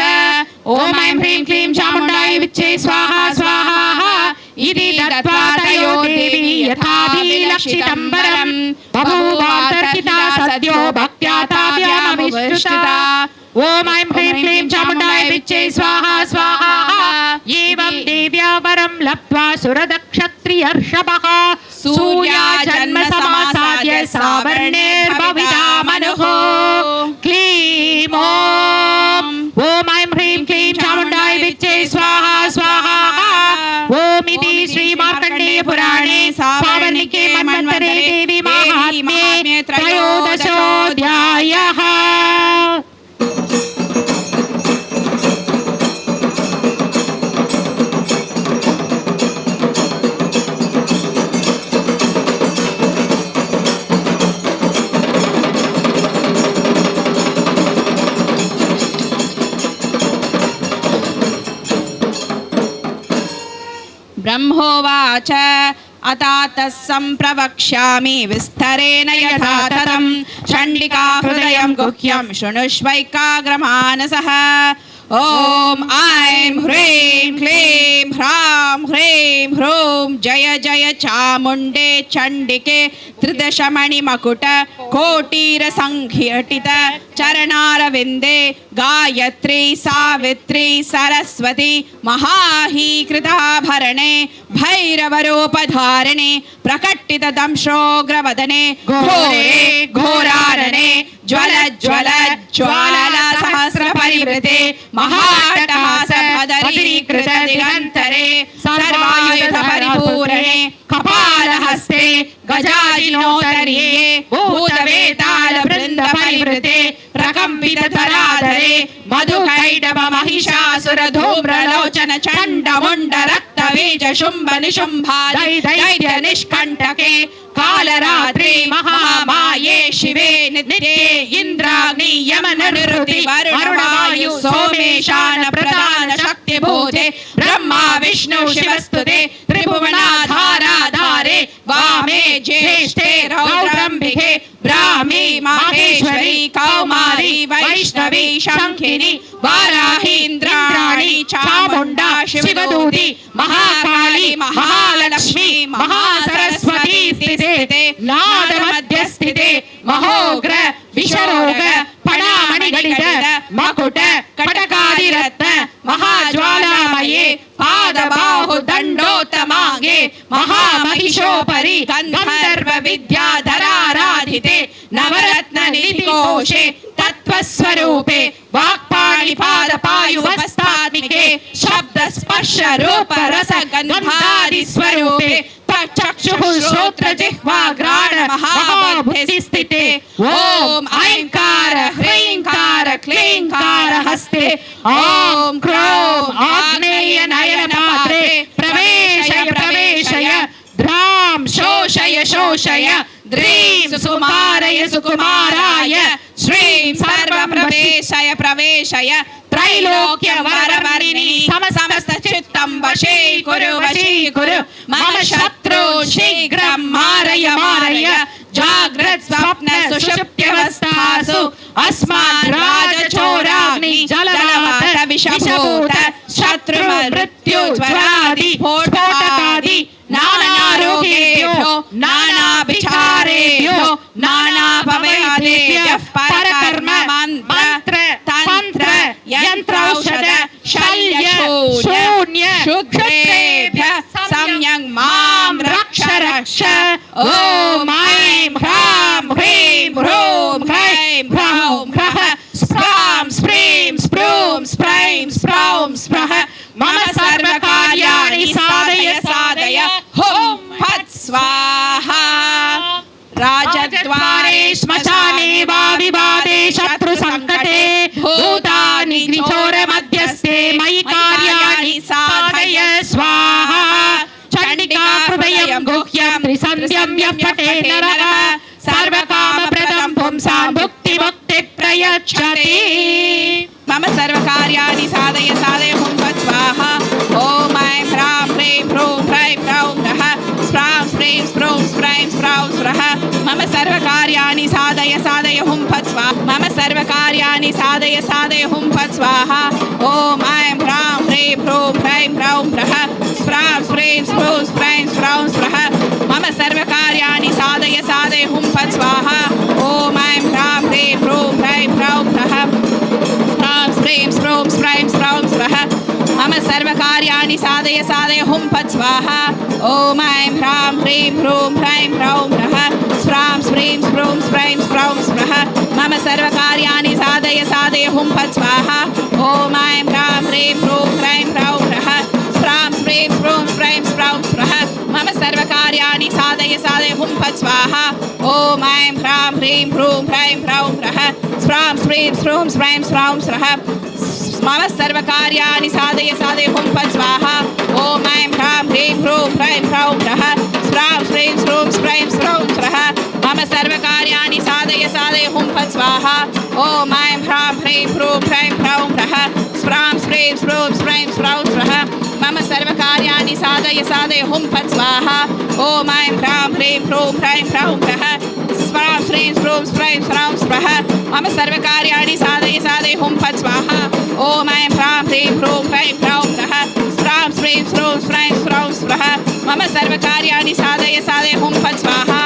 ऐं ह्रीं क्लीं चामुण्डाय विच्चे स्वाहा स्वाहा इति दत्त्वा तयो देवी यथाभिलक्षितं वरं बभूवान्तर्हिता सद्यो भक्त्या ताभ्यामभिष्टुता ॐ ऐं ह्रीं क्लीं चामुण्डाय विच्चे स्वाहा स्वाहा एवं देव्या वरं लब्ध्वा सुरदक्षत्रियर्षभः सूर्या जन्म समासाद्य सावर्णेर्भविता मनुः क्लीं ॐ ऐं ह्रीं क्लीं चामुण्डाय विच्चे स्वाहा स्वाहा ॐ इति श्री मार्कण्डेय पुराणे सावर्णिके मन्वन्तरे देवी माहात्म्ये त्रयोदशोऽध्यायः। ब्रह्मोवाच अतातः सम्प्रवक्ष्यामि विस्तरेण यथा ततं चण्डिका हृदयं गुह्यं शृणुष्वैकाग्रमानसः। ॐ ऐं ह्रीं क्लीं ह्रां ह्रीं ह्रूं जय जय चामुण्डे चण्डिके त्रिदशमणिमकुट कोटिरसङ्घटित चरणारविन्दे गायत्री सावित्री सरस्वती महाहीकृताभरणे भैरवरूपधारिणे प्रकटितदंशोग्रवदने घोरे घोरारणे ज्वल ज्वल ज्वाला सहस्रपरिवृते महाटहासभदरीकृत दिगन्तरे सर्वायुध परिपूरणे कपालहस्ते गजाजिनोदर्ये भूतवेताल वृन्द परिवृते प्रकम्पित धराधरे मधुकैटभ महिषासुर धूम्रलोचन चण्डमुण्ड रक्तबीज शुम्भ निशुम्भादि दैत्य निष्कण्टके कालरात्रि महामाये शिवे नित्ये इन्द्राग्नि यमन निरुति वरुणवायु सोमेशान प्रधान शक्तिभूते ब्रह्मा विष्णु शिवस्तुते त्रिभुवनाधाराधारे वामे ज्येष्ठे रौद्रम्बिके ब्राह्मी माहेश्वरी कौमारी वैष्णवी शङ्खिनी वाराही इन्द्राणी चामुण्डा शिवदूती महाकाली महालक्ष्मी महासरस्वती स्थिते नाद मध्यस्थिते महोग्र विषरोग पणामणिगणित मकुट कटकादिरत्न महाज्वालामये पादबाहु दण्डोत्तमाङ्गे महामहिषोपरि गन्धर्व विद्याधराराधिते नवरत्न निधिकोशे तत्त्वस्वरूपे वाक्पाणिपादपायुवस्तात्मिके शब्द स्पर्श रूप रस गन्धादि स्वरूपे चक्षुः श्रोत्र जिह्वा घ्राण महाबुद्धिस्थिते ॐ ऐंकार ह्रींकार क्लींकार हस्ते ॐ क्रों आग्नेय नयन पात्रे प्रवेशय प्रवेशय ध्रां शोषय शोषय द्रीं सुकुमारय सुकुमाराय श्रीं सर्वप्रवेशय प्रवेशय त्रैलोक्य वरवर्णिनी समस्त चित्तं वशीकुरु मम शत्रु शीघ्रं मारय मारय जाग्रत् स्वप्न सुषुप्त्यवस्थासु अस्मान् राजचोराग्नि जलवात विषभूत शत्रु मृत्यु ज्वरादि स्फोटकादि नानारोगेभ्यो नानाविचारेभ्यो नानाभवेभ्यः परकर्म मंत्र तंत्र यंत्रौषध शल्य शून्य क्षुद्रेभ्यः सम्यक् मां रक्ष रक्ष। ॐ ऐं ह्रां ह्रीं ह्रूं ह्रैं ह्रौं ह्रः स्फ्रां स्प्रीं स्प्रूं स्प्रैं स्प्रौं स्प्रः मम सर्वकार्याणि साधय साधय हुं फट् स्वाहा। राजद्वारे श्मशाने वा विवादे शत्रु संकटे भूतानि घोर मध्यस्थे मयि कार्याणि साधय स्वाहा। चण्डिका हृदयं गुह्यं त्रिसन्ध्यं यः पठेत् नरः सर्वकामप्रदं पुंसां भुक्ति प्रयच्छति। मम सर्वकार्याणि साधय साधय हुं फट् स्वाहा। ॐ ऐं ह्रां ह्रीं ह्रूं ह्रैं ह्रौं ह्रः स्फ्रां स्प्रीं स्प्रूं स्प्रैं स्प्रौं स्प्रः मम सर्वकार्याणि साधय साधय हुं फट् स्वाहा। मम सर्वकार्याणि साधय साधय हुं फट् स्वाहा। ॐ ऐं ह्रां ह्रीं ह्रूं ह्रैं ह्रौं ह्रः स्फ्रां स्प्रीं स्प्रूं स्प्रैं स्प्रौं स्प्रः मम सर्वकार्याणि साधय साधय हुं फट् स्वाहा। ॐ ऐं ह्रां ह्रीं ह्रूं ह्रैं ह्रौं ह्रः स्फ्रां स्प्रीं स्प्रूं स्प्रैं स्प्रौं स्प्रः मम सर्वकार्याणि साधय साधय हुं फट् स्वाहा। ॐ ऐं ह्रां ह्रीं ह्रूं ह्रैं ह्रौं ह्रः स्फ्रां स्प्रीं स्प्रूं स्प्रैं स्प्रौं स्प्रः मम सर्वकार्याणि साधय साधय हुं फट् स्वाहा। ॐ ऐं ह्रां ह्रीं ह्रूं ह्रैं ह्रौं ह्रः स्फ्रां स्प्रीं स्प्रूं स्प्रैं स्प्रौं स्प्रः मम सर्वकार्याणि साधय साधय हुं फट् स्वाहा। ॐ ऐं ह्रां ह्रीं ह्रूं ह्रैं ह्रौं ह्रः स्फ्रां स्प्रीं स्प्रूं स्प्रैं स्प्रौं स्प्रः मम सर्वकार्याणि साधय साधय हुं फट् स्वाहा। ॐ ऐं ह्रां ह्रीं ह्रूं ह्रैं ह्रौं ह्रः स्फ्रां स्प्रीं स्प्रूं स्प्रैं स्प्रौं स्प्रः मम सर्वकार्याणि साधय साधय हुं फट् स्वाहा। ॐ ऐं ह्रां ह्रीं ह्रूं ह्रैं ह्रौं ह्रः स्प्रां स्प्रें स्प्रों स्प्रैं स्प्रौं स्वः मम सर्वकार्याणि साधय साधय हुं फट् स्वाहा ॐ ऐं ह्रां ह्रीं ह्रूं ह्रैं ह्रौं ह्रः स्प्रां स्प्रें स्प्रों स्प्रैं स्प्रौं स्वः मम सर्वकार्याणि साधय साधय हुं फट् स्वाहा ॐ ऐं ह्रां ह्रीं ह्रूं ह्रैं ह्रौं ह्रः स्प्रां स्प्रें स्प्रों स्प्रैं स्प्रौं स्वः मम सर्वकार्याणि साधय साधय हुं फट् स्वाहा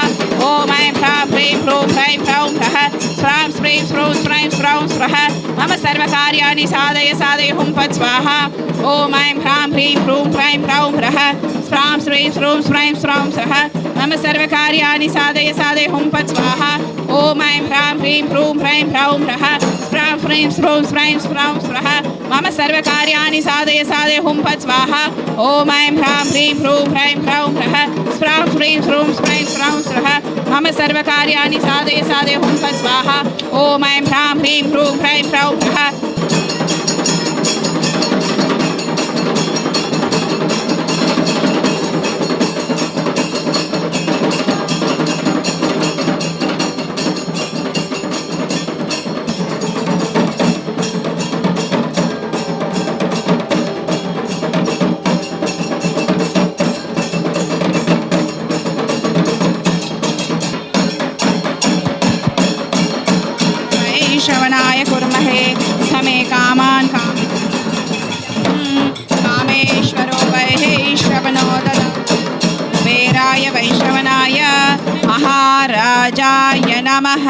ॐ ऐं ह्रां ह्रीं ह्रूं ह्रैं ह्रौं ह्रः स्प्रां स्प्रें स्प्रों स्प्रैं स्प्रौं स्वः मम सर्वकार्याणि साधय साधय हुं फट् स्वाहा ॐ ऐं ह्रां ह्रीं ह्रूं ह्रैं ह्रौं ह्रः स्प्रां स्प्रें स्प्रों स्प्रैं स्प्रौं स्वः मम सर्वकार्याणि साधय साधय हुं फट् स्वाहा ॐ ऐं ह्रां ह्रीं ह्रूं ह्रैं ह्रौं ह्रः स्प्रां स्प्रें स्प्रों स्प्रैं स्प्रौं स्वः मम सर्वकार्याणि साधय साधय हुं फट् स्वाहा ॐ ऐं ह्रां ह्रीं ह्रूं ह्रैं ह्रौं ह्रः स्प्रां स्प्रें स्प्रों स्प्रैं स्प्रौं स्वः मम सर्वकार्याणि साधय साधय हुं फट् स्वाहा ॐ ऐं ह्रां ह्रीं ह्रूं ह्रैं ह्रौं ह्रः श्रवणाय कुर्महे समे कामान् कामेश्वरो वैश्रवणो ददातु कुबेराय वैश्रवणाय महाराजाय नमः।